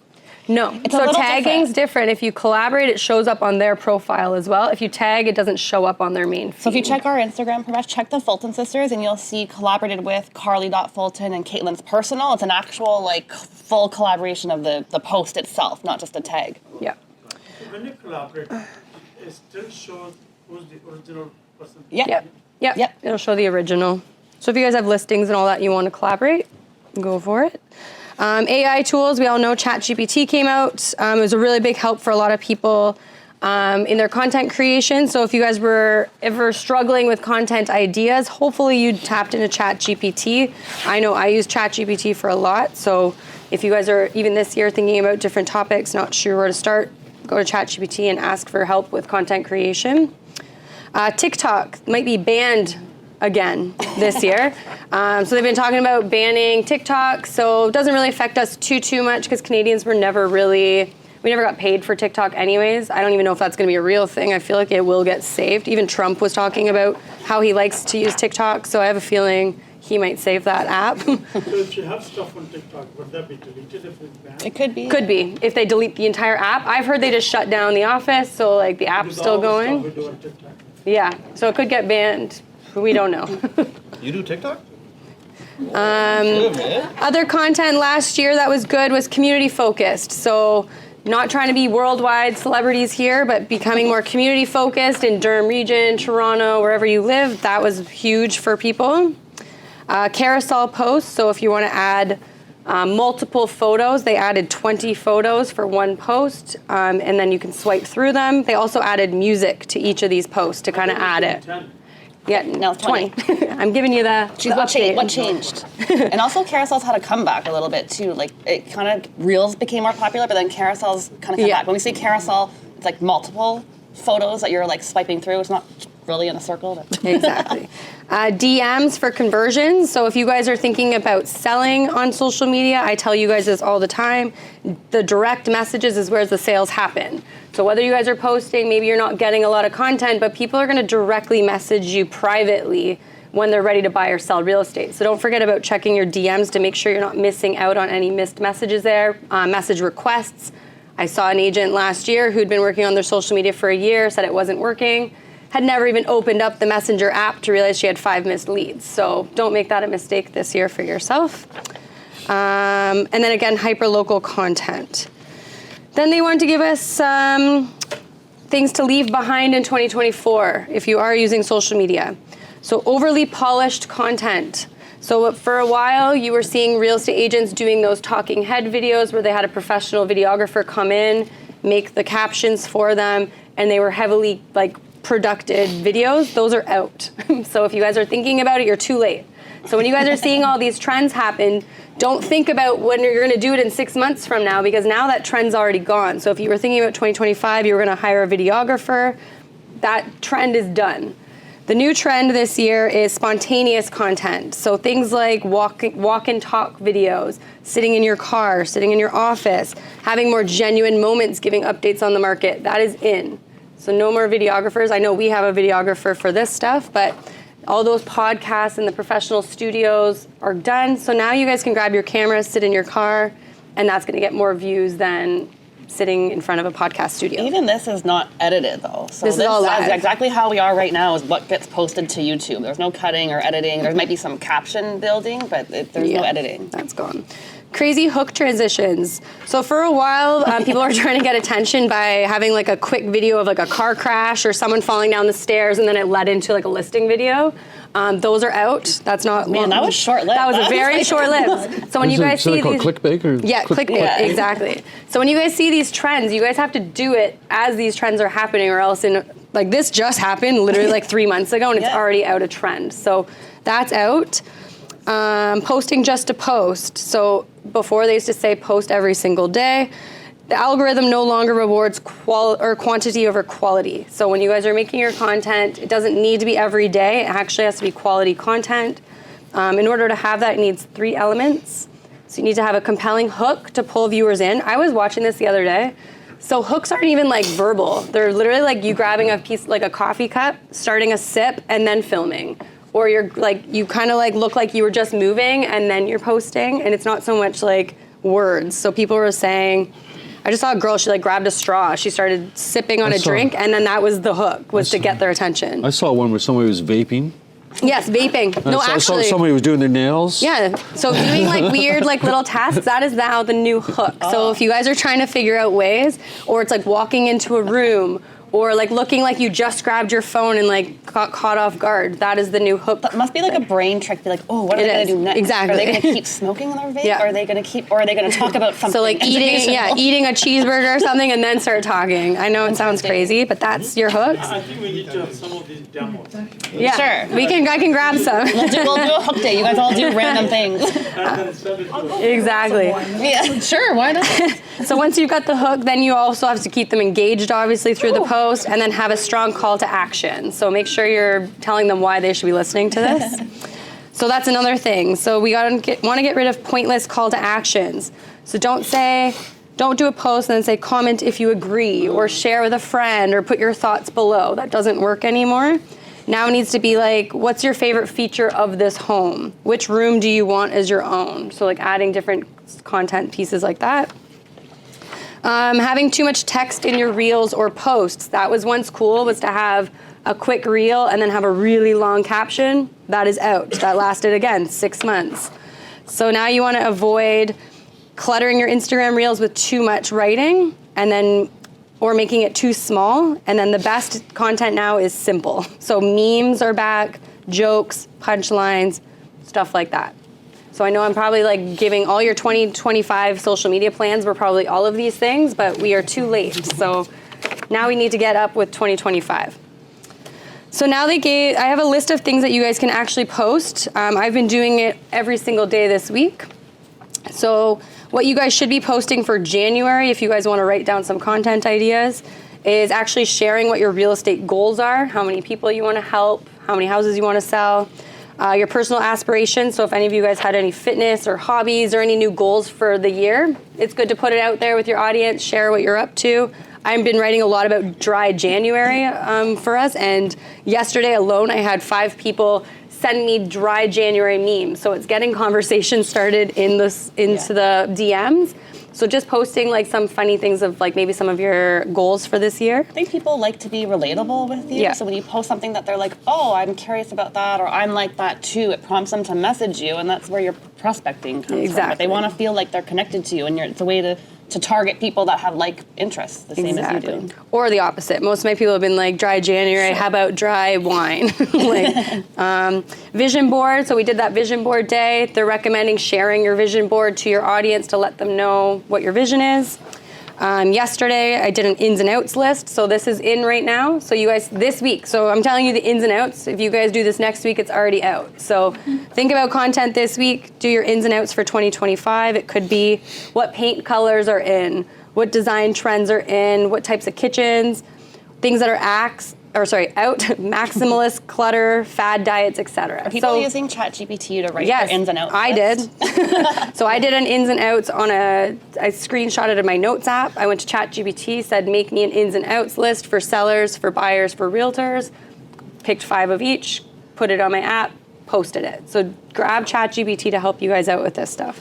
No. It's a so little tagging's different. If you collaborate, it shows up on their profile as well. If you tag, it doesn't show up on their main feed. So if you check our Instagram, Pramesh, check the Fulton Sisters, and you'll see collaborated with Carly.Fulton and Katelyn's personal. It's an actual like full collaboration of the post itself, not just a tag. Yeah. So when you collaborate, it still shows who's the original person. Yep. It'll show the original. So if you guys have listings and all that, you want to collaborate, go for it. AI tools, we all know ChatGPT came out. It was a really big help for a lot of people in their content creation. So if you guys were ever struggling with content ideas, hopefully you tapped into ChatGPT. I know I use ChatGPT for a lot. So if you guys are even this year thinking about different topics, not sure where to start, go to ChatGPT and ask for help with content creation. TikTok might be banned again this year. So they've been talking about banning TikTok, so it doesn't really affect us too much because Canadians were never really, we never got paid for TikTok anyways. I don't even know if that's gonna be a real thing. I feel like it will get saved. Even Trump was talking about how he likes to use TikTok, so I have a feeling he might save that app. So if you have stuff on TikTok, would that be deleted if it's banned? It could be. Could be, if they delete the entire app. I've heard they just shut down the office, so like the app's still going. Stuff we do on TikTok. Yeah, so it could get banned. We don't know. You do TikTok? Other content last year that was good was community focused. So not trying to be worldwide celebrities here, but becoming more community focused in Durham region, Toronto, wherever you live. That was huge for people. Carousel posts. So if you want to add multiple photos, they added 20 photos for one post, and then you can swipe through them. They also added music to each of these posts to kind of add it. Yeah, now it's 20. I'm giving you the update. What changed? And also carousels had a comeback a little bit too. Like it kind of, reels became more popular, but then carousels kind of come back. When we say carousel, it's like multiple photos that you're like swiping through. It's not really in a circle. Exactly. DMs for conversions. So if you guys are thinking about selling on social media, I tell you guys this all the time. The direct messages is where the sales happen. So whether you guys are posting, maybe you're not getting a lot of content, but people are going to directly message you privately when they're ready to buy or sell real estate. So don't forget about checking your DMs to make sure you're not missing out on any missed messages there. Message requests. I saw an agent last year who'd been working on their social media for a year, said it wasn't working, had never even opened up the Messenger app to realize she had 5 missed leads. So don't make that a mistake this year for yourself. And then again, hyper-local content. Then they want to give us things to leave behind in 2024 if you are using social media. So overly polished content. So for a while, you were seeing real estate agents doing those talking head videos where they had a professional videographer come in, make the captions for them, and they were heavily like produced videos. Those are out. So if you guys are thinking about it, you're too late. So when you guys are seeing all these trends happen, don't think about when you're going to do it in 6 months from now, because now that trend's already gone. So if you were thinking about 2025, you were going to hire a videographer, that trend is done. The new trend this year is spontaneous content. So things like walk and talk videos, sitting in your car, sitting in your office, having more genuine moments, giving updates on the market. That is in. So no more videographers. I know we have a videographer for this stuff, but all those podcasts and the professional studios are done. So now you guys can grab your camera, sit in your car, and that's going to get more views than sitting in front of a podcast studio. Even this is not edited though. So this is all live. Exactly how we are right now is what gets posted to YouTube. There's no cutting or editing. There might be some caption building, but there's no editing. That's gone. crazy hook transitions. So for a while, people were trying to get attention by having like a quick video of like a car crash or someone falling down the stairs, and then it led into like a listing video. Those are out. That's not Man, that was short-lived. That was very short-lived. So when you guys see called these, clickbait or yeah, clickbait, exactly. So when you guys see these trends, you guys have to do it as these trends are happening, or else like this just happened literally like 3 months ago, and it's already out of trend. So that's out. Posting just to post. So before they used to say post every single day. The algorithm no longer rewards quantity over quality. So when you guys are making your content, it doesn't need to be every day. It actually has to be quality content. In order to have that, it needs 3 elements. So you need to have a compelling hook to pull viewers in. I was watching this the other day. So hooks aren't even like verbal. They're literally like you grabbing a piece, like a coffee cup, starting a sip, and then filming. Or you're like, you kind of like look like you were just moving and then you're posting, and it's not so much like words. So people were saying, I just saw a girl, she like grabbed a straw, she started sipping on a drink, and then that was the hook, was to get their attention. I saw one where somebody was vaping. Yes, vaping. No, actually. Somebody was doing their nails. Yeah, so doing like weird like little tasks, that is now the new hook. So if you guys are trying to figure out ways, or it's like walking into a room, or like looking like you just grabbed your phone and like got caught off guard, that is the new hook. That must be like a brain trick. Be like, oh, what are they going to do next? Exactly. Are they going to keep smoking in their vape? Yeah. Or are they going to talk about something? So like eating a cheeseburger or something and then start talking. I know it sounds crazy, but that's your hooks. I think we need to have some of these demos. Yeah, sure. I can grab some. We'll do a hook day. You guys all do random things. Exactly. Yeah, sure. Why not? So once you've got the hook, then you also have to keep them engaged, obviously, through the post, and then have a strong call to action. So make sure you're telling them why they should be listening to this. So that's another thing. So we want to get rid of pointless call to actions. So don't do a post and then say comment if you agree, or share with a friend, or put your thoughts below. That doesn't work anymore. Now it needs to be like, what's your favorite feature of this home? Which room do you want as your own? So like adding different content pieces like that. Having too much text in your reels or posts. That was once cool, was to have a quick reel and then have a really long caption. That is out. That lasted, again, 6 months. So now you want to avoid cluttering your Instagram reels with too much writing, or making it too small. And then the best content now is simple. So memes are back, jokes, punchlines, stuff like that. So I know I'm probably like giving all your 2025 social media plans were probably all of these things, but we are too late. So now we need to get up with 2025. So now I have a list of things that you guys can actually post. I've been doing it every single day this week. So what you guys should be posting for January, if you guys want to write down some content ideas, is actually sharing what your real estate goals are, how many people you want to help, how many houses you want to sell, your personal aspirations. So if any of you guys had any fitness or hobbies or any new goals for the year, it's good to put it out there with your audience, share what you're up to. I've been writing a lot about dry January for us, and yesterday alone I had 5 people send me dry January memes. So it's getting conversation started into the DMs. So just posting like some funny things of like maybe some of your goals for this year. I think people like to be relatable with you. Yeah. So when you post something that they're like, oh, I'm curious about that, or I'm like that too, it prompts them to message you, and that's where your prospecting comes from. But they want to feel like they're connected to you, and it's a way to target people that have like interests the same as you do. Or the opposite. Most of my people have been like dry January, how about dry wine? Vision board, so we did that vision board day. They're recommending sharing your vision board to your audience to let them know what your vision is. Yesterday, I did an ins and outs list, so this is in right now. So you guys, this week, so I'm telling you the ins and outs. If you guys do this next week, it's already out. So think about content this week, do your ins and outs for 2025. It could be what paint colors are in, what design trends are in, what types of kitchens, things that are out, maximalist, clutter, fad diets, etc. Are people using ChatGPT to write their ins and outs? I did. So I did an ins and outs I screenshotted in my notes app. I went to ChatGPT, said make me an ins and outs list for sellers, for buyers, for realtors. Picked 5 of each, put it on my app, posted it. So grab ChatGPT to help you guys out with this stuff.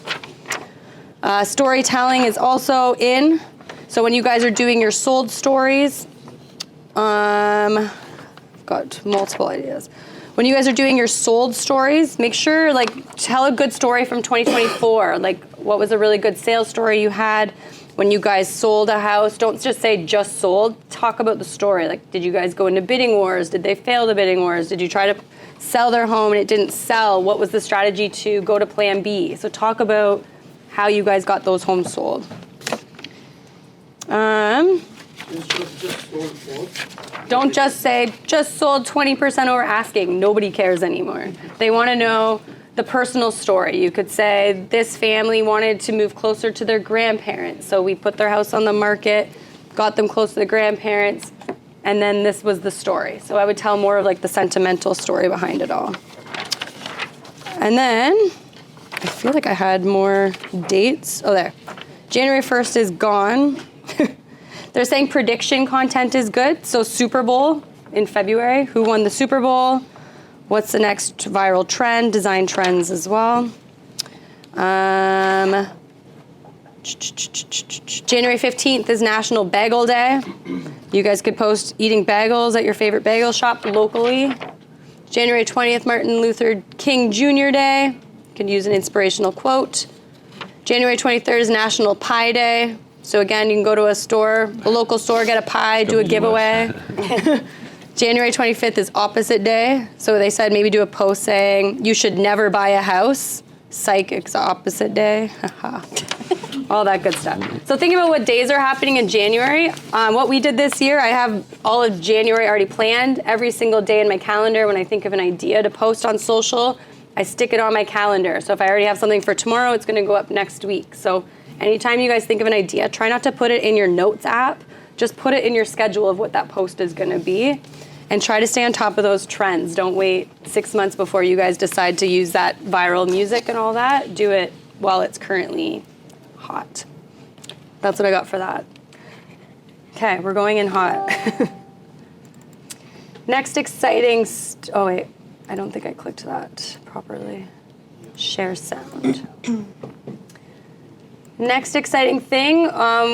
Storytelling is also in. So when you guys are doing your sold stories, I've got multiple ideas. When you guys are doing your sold stories, make sure tell a good story from 2024. what was a really good sales story you had when you guys sold a house. Don't just say just sold. Talk about the story. Like, did you guys go into bidding wars? Did they fail the bidding wars? Did you try to sell their home and it didn't sell? What was the strategy to go to plan B? So talk about how you guys got those homes sold. Don't just say, just sold 20% over asking. Nobody cares anymore. They want to know the personal story. You could say, this family wanted to move closer to their grandparents, so we put their house on the market, got them close to the grandparents, and then this was the story. So I would tell more of like the sentimental story behind it all. And then, I feel like I had more dates. Oh, there. January 1st is gone. They're saying prediction content is good. So Super Bowl in February. Who won the Super Bowl? What's the next viral trend? Design trends as well. January 15th is National Bagel Day. You guys could post eating bagels at your favorite bagel shop locally. January 20th, Martin Luther King Jr. Day. You can use an inspirational quote. January 23rd is National Pie Day. So again, you can go to a local store, get a pie, do a giveaway. January 25th is Opposite Day. So they said maybe do a post saying, you should never buy a house. Psych, it's Opposite Day. All that good stuff. So think about what days are happening in January. What we did this year, I have all of January already planned. Every single day in my calendar, when I think of an idea to post on social, I stick it on my calendar. So if I already have something for tomorrow, it's gonna go up next week. So anytime you guys think of an idea, try not to put it in your notes app. Just put it in your schedule of what that post is gonna be. And try to stay on top of those trends. Don't wait 6 months before you guys decide to use that viral music and all that. Do it while it's currently hot. That's what I got for that. Okay, we're going in hot. Next exciting, oh wait, I don't think I clicked that properly. Share sound. Next exciting thing,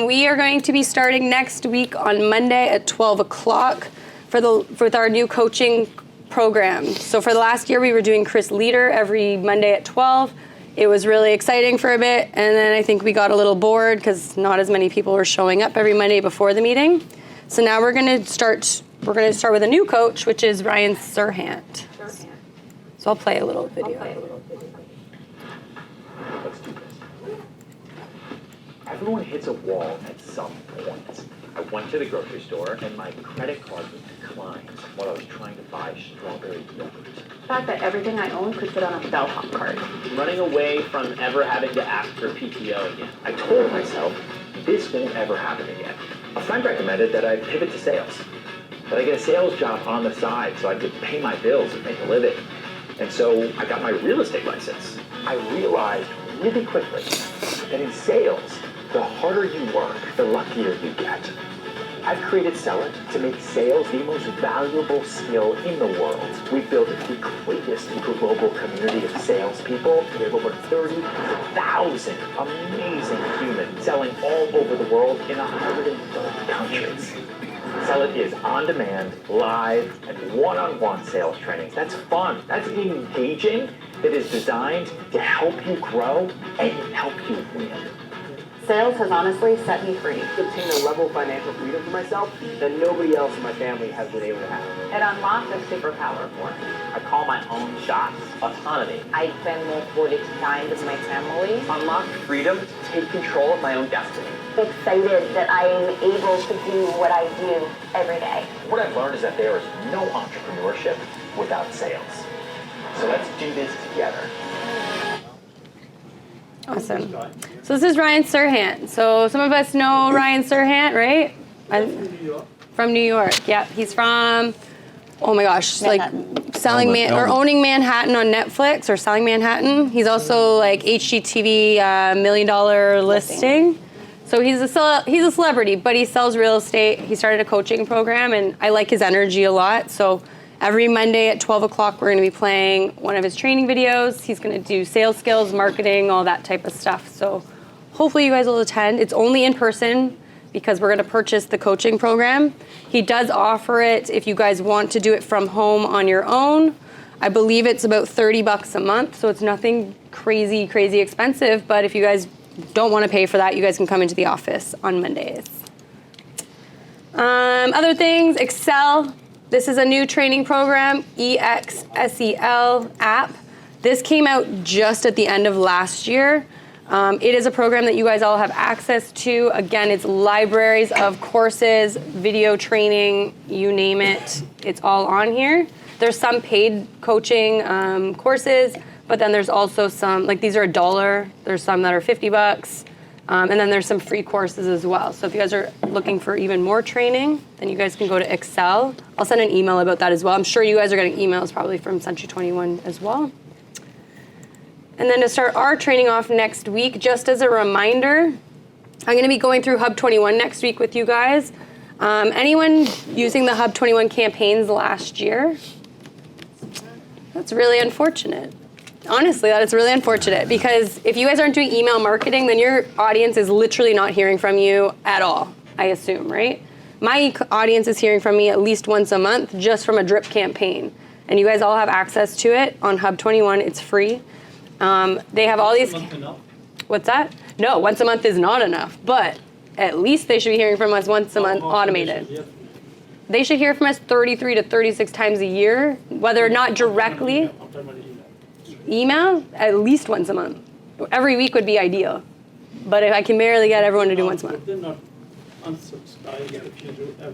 we are going to be starting next week on Monday at 12 o'clock with our new coaching program. So for the last year, we were doing Chris Leader every Monday at 12. It was really exciting for a bit, and then I think we got a little bored because not as many people were showing up every Monday before the meeting. So now we're gonna start with a new coach, which is Ryan Serhant. So I'll play a little video. Everyone hits a wall at some point. I went to the grocery store and my credit card was declined while I was trying to buy strawberry yogurt. The fact that everything I own could fit on a bellhop card. Running away from ever having to ask for PTO again. I told myself, this won't ever happen again. A friend recommended that I pivot to sales. That I get a sales job on the side so I could pay my bills and make a living. And so I got my real estate license. I realized really quickly that in sales, the harder you work, the luckier you get. I've created Sell It to make sales the most valuable skill in the world. We've built the greatest global community of salespeople. We have over 30,000 amazing humans selling all over the world in 130 countries. Sell It is on-demand, live, and one-on-one sales trainings. That's fun. That's engaging. It is designed to help you grow and help you win. Sales has honestly set me free. Obtain a level of financial freedom for myself that nobody else in my family has been able to have. It unlocked a superpower for me. I call my own shots autonomy. I spend more quality time with my family. Unlock freedom to take control of my own destiny. Excited that I am able to do what I do every day. What I've learned is that there is no entrepreneurship without sales. So let's do this together. Awesome. So this is Ryan Serhant. So some of us know Ryan Serhant, right? From New York. Yeah, he's from, oh my gosh, Manhattan. like owning Manhattan on Netflix or selling Manhattan. He's also like HGTV $1 million listing. So he's a celebrity, but he sells real estate. He started a coaching program, and I like his energy a lot. So every Monday at 12 o'clock, we're going to be playing one of his training videos. He's going to do sales skills, marketing, all that type of stuff. So hopefully you guys will attend. It's only in person because we're going to purchase the coaching program. He does offer it if you guys want to do it from home on your own. I believe it's about $30 a month, so it's nothing crazy expensive, but if you guys don't want to pay for that, you guys can come into the office on Mondays. Other things, Excel. This is a new training program, EXSEL app. This came out just at the end of last year. It is a program that you guys all have access to. Again, it's libraries of courses, video training, you name it. It's all on here. There's some paid coaching courses, but then there's also some, like these are $1. There's some that are $50. And then there's some free courses as well. So if you guys are looking for even more training, then you guys can go to Excel. I'll send an email about that as well. I'm sure you guys are getting emails probably from Century 21 as well. And then to start our training off next week, just as a reminder, I'm going to be going through Hub 21 next week with you guys. Anyone using the Hub 21 campaigns last year? That's really unfortunate. Honestly, that is really unfortunate because if you guys aren't doing email marketing, then your audience is literally not hearing from you at all, I assume, right? My audience is hearing from me at least once a month just from a drip campaign. And you guys all have access to it on Hub 21. It's free. They have all these... What's that? No, once a month is not enough, but at least they should be hearing from us once a month automated. They should hear from us 33 to 36 times a year, whether not directly. Email, at least once a month. Every week would be ideal. But if I can barely get everyone to do once a month.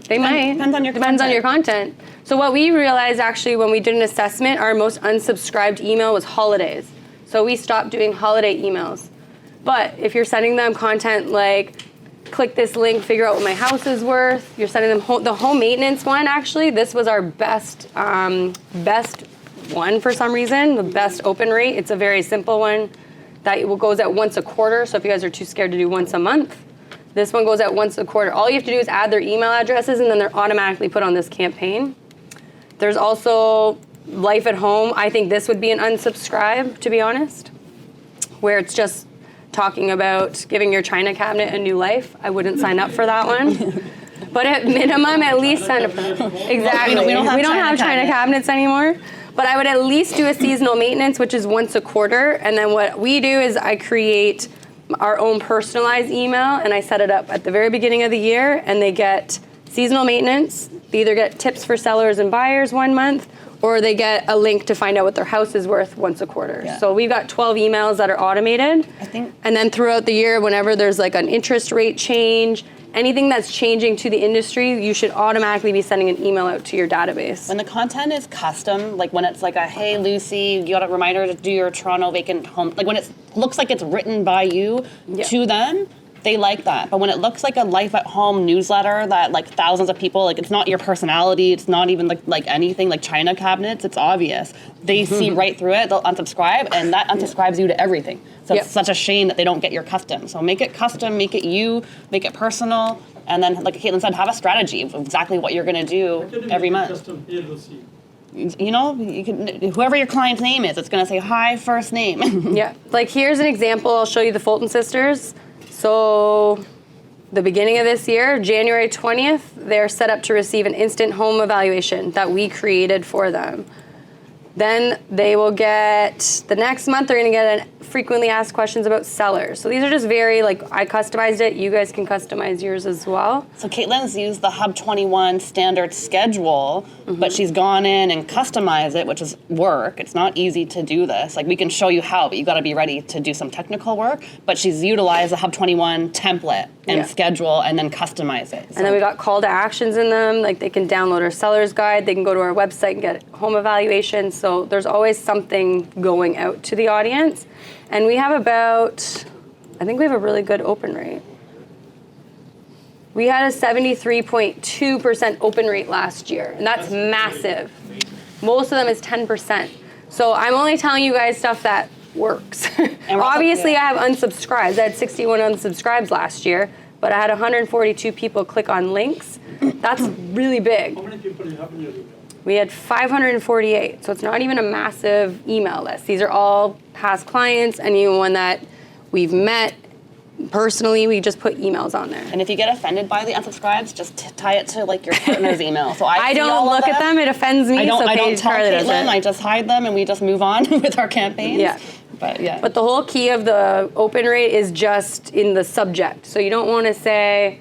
They might. Depends on your content. So what we realized actually when we did an assessment, our most unsubscribed email was holidays. So we stopped doing holiday emails. But if you're sending them content like, click this link, figure out what my house is worth, you're sending them the home maintenance one actually, this was our best one for some reason, the best open rate. It's a very simple one that goes out once a quarter. So if you guys are too scared to do once a month, this one goes out once a quarter. All you have to do is add their email addresses and then they're automatically put on this campaign. There's also Life at Home. I think this would be an unsubscribe, to be honest, where it's just talking about giving your china cabinet a new life. I wouldn't sign up for that one. But at minimum, at least sign up for that. Exactly. We don't have china cabinets anymore. But I would at least do a seasonal maintenance, which is once a quarter. And then what we do is I create our own personalized email, and I set it up at the very beginning of the year, and they get seasonal maintenance. They either get tips for sellers and buyers 1 month, or they get a link to find out what their house is worth once a quarter. Yeah. So we've got 12 emails that are automated. And then throughout the year, whenever there's like an interest rate change, anything that's changing to the industry, you should automatically be sending an email out to your database. When the content is custom, like when it's like a, hey, Lucy, you got a reminder to do your Toronto vacant home, like when it looks like it's written by you to them, they like that. But when it looks like a Life at Home newsletter that like thousands of people, like it's not your personality, it's not even like anything like china cabinets, it's obvious. They see right through it, they'll unsubscribe, and that unsubscribes you to everything. So it's such a shame that they don't get your custom. So make it custom, make it you, make it personal, and then like Katelyn said, have a strategy of exactly what you're gonna do every month. You know, you can, whoever your client's name is, it's gonna say hi, first name. Yeah, like here's an example, I'll show you the Fulton sisters. So the beginning of this year, January 20th, they're set up to receive an instant home evaluation that we created for them. Then they will get, the next month, they're gonna get a frequently asked questions about sellers. So these are just very, like, I customized it. You guys can customize yours as well. So Katelyn's used the Hub 21 standard schedule, but she's gone in and customized it, which is work. It's not easy to do this. Like, we can show you how, but you gotta be ready to do some technical work. But she's utilized the Hub 21 template and schedule and then customize it. So. And then we got call to actions in them. Like, they can download our seller's guide. They can go to our website and get home evaluations. So there's always something going out to the audience. And we have about, I think we have a really good open rate. We had a 73.2% open rate last year, and that's massive. Most of them is 10%. So I'm only telling you guys stuff that works. Obviously, I have unsubscribes. I had 61 unsubscribes last year, but I had 142 people click on links. That's really big. How many people do you have in your email? We had 548, so it's not even a massive email list. These are all past clients, anyone that we've met personally, we just put emails on there. And if you get offended by the unsubscribes, just tie it to like your partner's email. So I see don't all of look at them. It offends me. I don't tell Carly does Katelyn. it. I just hide them and we just move on with our campaigns. Yeah. But the whole key of the open rate is just in the subject. So you don't want to say,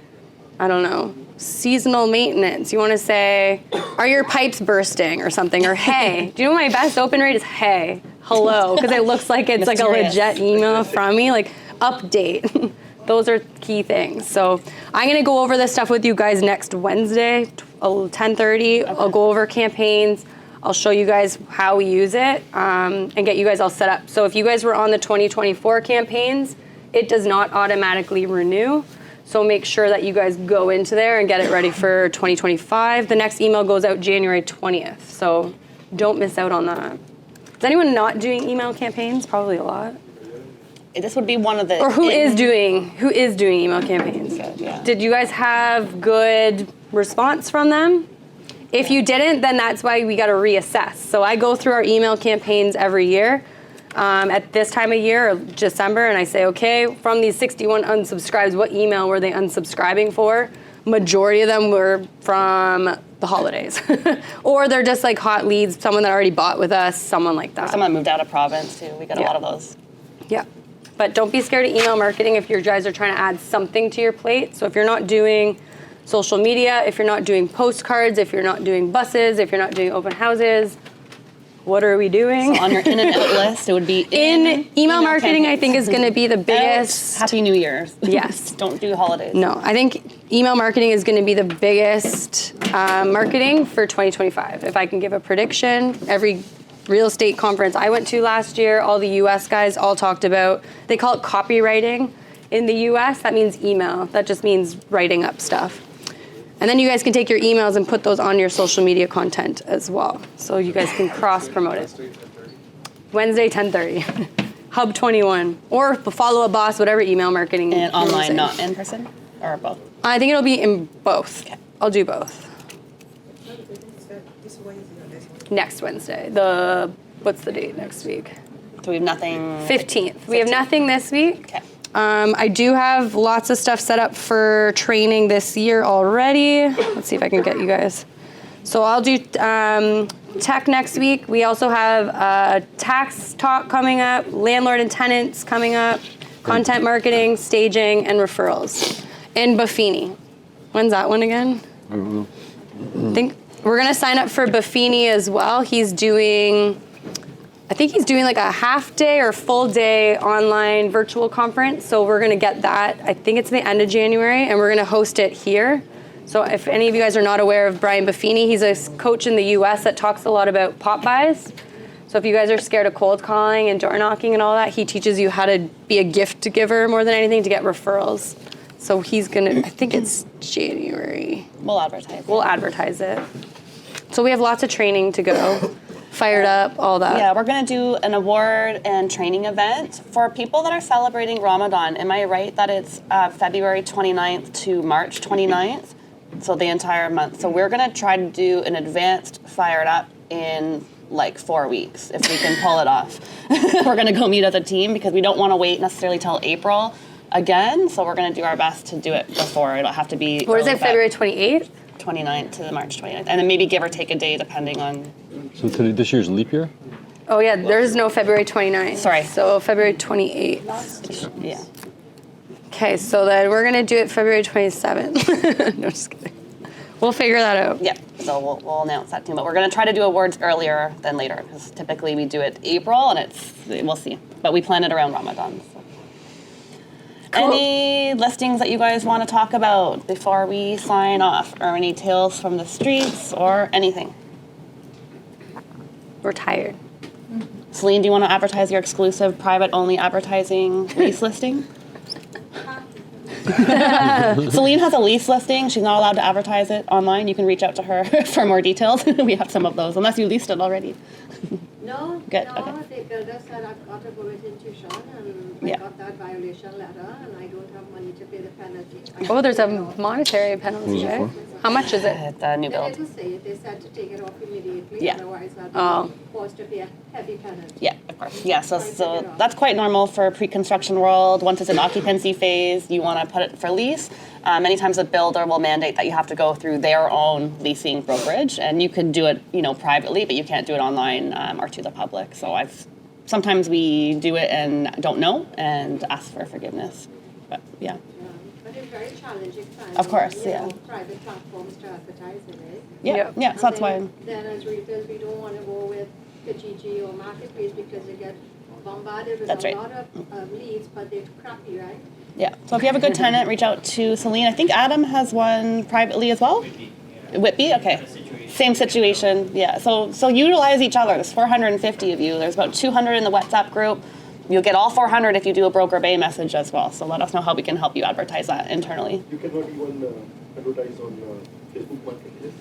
I don't know, seasonal maintenance. You want to say, are your pipes bursting or something? Or hey. Do you know my best open rate is hey, hello, because it looks like it's like a legit email from me, like update. Those are key things. So I'm going to go over this stuff with you guys next Wednesday, 10:30. I'll go over campaigns. I'll show you guys how we use it and get you guys all set up. So if you guys were on the 2024 campaigns, it does not automatically renew. So make sure that you guys go into there and get it ready for 2025. The next email goes out January 20th. So don't miss out on that. Is anyone not doing email campaigns? Probably a lot. This would be one of the... Or who is doing email campaigns? Good, yeah. Did you guys have good response from them? If you didn't, then that's why we got to reassess. So I go through our email campaigns every year at this time of year, or December, and I say, okay, from these 61 unsubscribes, what email were they unsubscribing for? Majority of them were from the holidays. Or they're just like hot leads, someone that already bought with us, someone like that. Or someone moved out of province too. We got a lot of those. Yeah. But don't be scared of email marketing if you guys are trying to add something to your plate. So if you're not doing social media, if you're not doing postcards, if you're not doing buses, if you're not doing open houses, what are we doing? So on your in and out list, it would be in email marketing, I think is going to be the biggest. Happy New Year. Yes. Don't do holidays. No, I think email marketing is going to be the biggest marketing for 2025. If I can give a prediction, every real estate conference I went to last year, all the US guys all talked about, they call it copywriting in the US. That means email. That just means writing up stuff. And then you guys can take your emails and put those on your social media content as well. So you guys can cross-promote it. Wednesday, 10:30. Hub 21. Or follow a boss, whatever email marketing. And online, not in person? Or both? I think it'll be in both. Okay. I'll do both. Next Wednesday. What's the date next week? So we have nothing? 15th. We have nothing this week. Okay. I do have lots of stuff set up for training this year already. Let's see if I can get you guys. So I'll do tech next week. We also have tax talk coming up, landlord and tenants coming up, content marketing, staging, and referrals. And Buffini. When's that one again? I don't know. I think we're going to sign up for Buffini as well. I think he's doing like a half day or full day online virtual conference. So we're going to get that. I think it's the end of January, and we're going to host it here. So if any of you guys are not aware of Brian Buffini, he's a coach in the US that talks a lot about pop buys. So if you guys are scared of cold calling and door knocking and all that, he teaches you how to be a gift giver more than anything to get referrals. So he's going to, I think it's January. We'll advertise. We'll advertise it. So we have lots of training to go. Fired up, all that. Yeah, we're going to do an award and training event for people that are celebrating Ramadan. Am I right that it's February 29th to March 29th? So the entire month. So we're going to try to do an advanced Fired Up in like 4 weeks, if we can pull it off. We're going to go meet as a team because we don't want to wait necessarily till April again. So we're going to do our best to do it before. It'll have to be... What is it, February 28th? 29th to the March 29th. And then maybe give or take a day depending on... So this year's leap year? Oh yeah, there's no February 29th. Sorry. So February 28th. Yeah. Okay, so then we're going to do it February 27th. No, just kidding. We'll figure that out. Yeah, so we'll announce that too. But we're going to try to do awards earlier than later because typically we do it April and we'll see. But we plan it around Ramadan. So. Cool. Any listings that you guys want to talk about before we sign off, or any tales from the streets or anything? We're tired. Celine, do you want to advertise your exclusive private-only advertising lease listing? Celine has a lease listing. She's not allowed to advertise it online. You can reach out to her for more details. We have some of those, unless you leased it already. No, Good, no, okay. the builder said I've got to go with intuition, and I got that violation letter, and I don't have money to pay the penalty. Oh, there's a monetary penalty, right? How much is it? The new They build. didn't say it. They said to take it off immediately. Yeah. Otherwise, I'll Oh. be forced to pay a heavy penalty. Yeah, of course. Yeah, so that's quite normal for pre-construction world. Once it's in occupancy phase, you want to put it for lease. Many times a builder will mandate that you have to go through their own leasing brokerage, and you can do it, privately, but you can't do it online or to the public. So sometimes we do it and don't know and ask for forgiveness. But yeah. But it's very challenging time. Of course, yeah. Private platforms to advertise it, right? Yeah, so that's why. Then as realtors, we don't want to go with Kijiji or Marketplace because they get bombarded with That's a right. lot of leads, but they're crappy, right? Yeah. So if you have a good tenant, reach out to Celine. I think Adam has one privately as well. Whitby, okay. Same situation, yeah. So utilize each other. There's 450 of you. There's about 200 in the WhatsApp group. You'll get all 400 if you do a broker bay message as well. So let us know how we can help you advertise that internally. You cannot even advertise on Facebook Marketplace.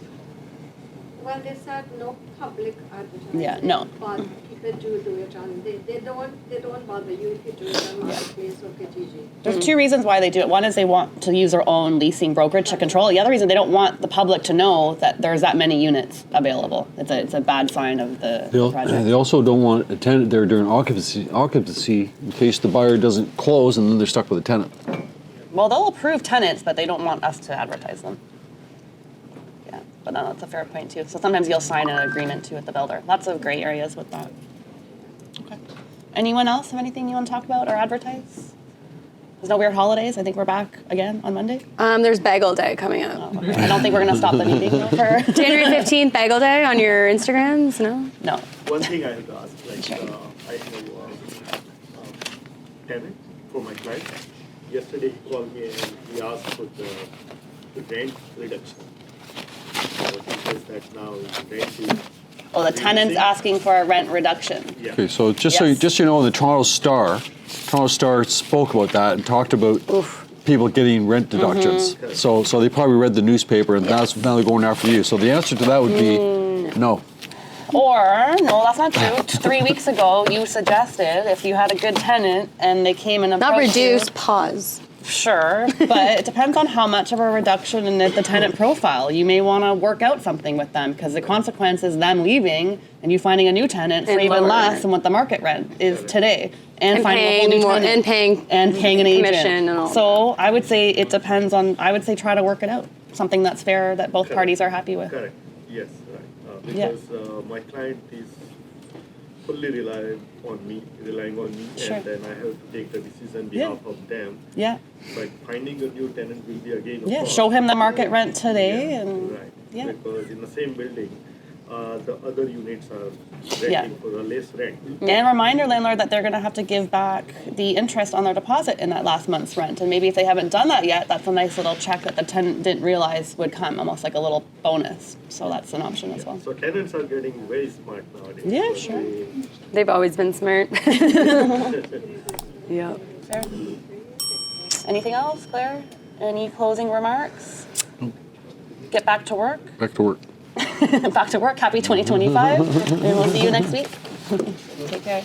Well, they said no public advertising. Yeah, no. But people do it on. They don't bother you if you do it on Marketplace or Kijiji. There's two reasons why they do it. One is they want to use their own leasing brokerage to control it. The other reason, they don't want the public to know that there's that many units available. It's a bad sign of the project. They also don't want a tenant there during occupancy in case the buyer doesn't close and then they're stuck with a tenant. Well, they'll approve tenants, but they don't want us to advertise them. Yeah, but no, that's a fair point too. So sometimes you'll sign an agreement too with the builder. Lots of gray areas with that. Okay. Anyone else have anything you want to talk about or advertise? There's no weird holidays. I think we're back again on Monday. There's Bagel Day coming up. Oh, okay. I don't think we're going to stop the meeting though, for January 15th, Bagel Day on your Instagrams, no? No. One thing I have to ask, I have tenant for my client. Yesterday he called me and he asked for the rent reduction. So he says that now the rent is. Oh, the tenant's asking for a rent reduction. Yeah. Okay, so just so you know, the Toronto Star spoke about that and talked about people getting rent deductions. So they probably read the newspaper and now they're going after you. So the answer to that would be no. Or, no, that's not true. 3 weeks ago, you suggested if you had a good tenant and they came and approached Not reduce, you, pause. Sure, but it depends on how much of a reduction in the tenant profile. You may want to work out something with them because the consequence is them leaving and you finding a new tenant for And even lower less rent. than what the market rent is today. And finding a whole paying new more, tenant. and paying an agent. commission and all So I would say it depends on, I would say try to work it out. Something that's fair that both parties are happy with. Correct. Yes, right. Yeah. Because my client is fully relying on me, Sure. and then I have to take the decision on Yeah. behalf of them. Yeah. But finding a new tenant will be again a Yeah, cost. show him the market rent today and Right. yeah. Because in the same building, the other units are Yeah. renting for a less rent. And remind your landlord that they're going to have to give back the interest on their deposit in that last month's rent. And maybe if they haven't done that yet, that's a nice little check that the tenant didn't realize would come, almost like a little bonus. So that's an option as well. So tenants are getting very smart nowadays. Yeah, So sure. They've always been smart. Yeah. Fair. Anything else, Claire? Any closing remarks? Get back to work. Back to work. Back to work. Happy 2025. And we'll see you next week. Take care.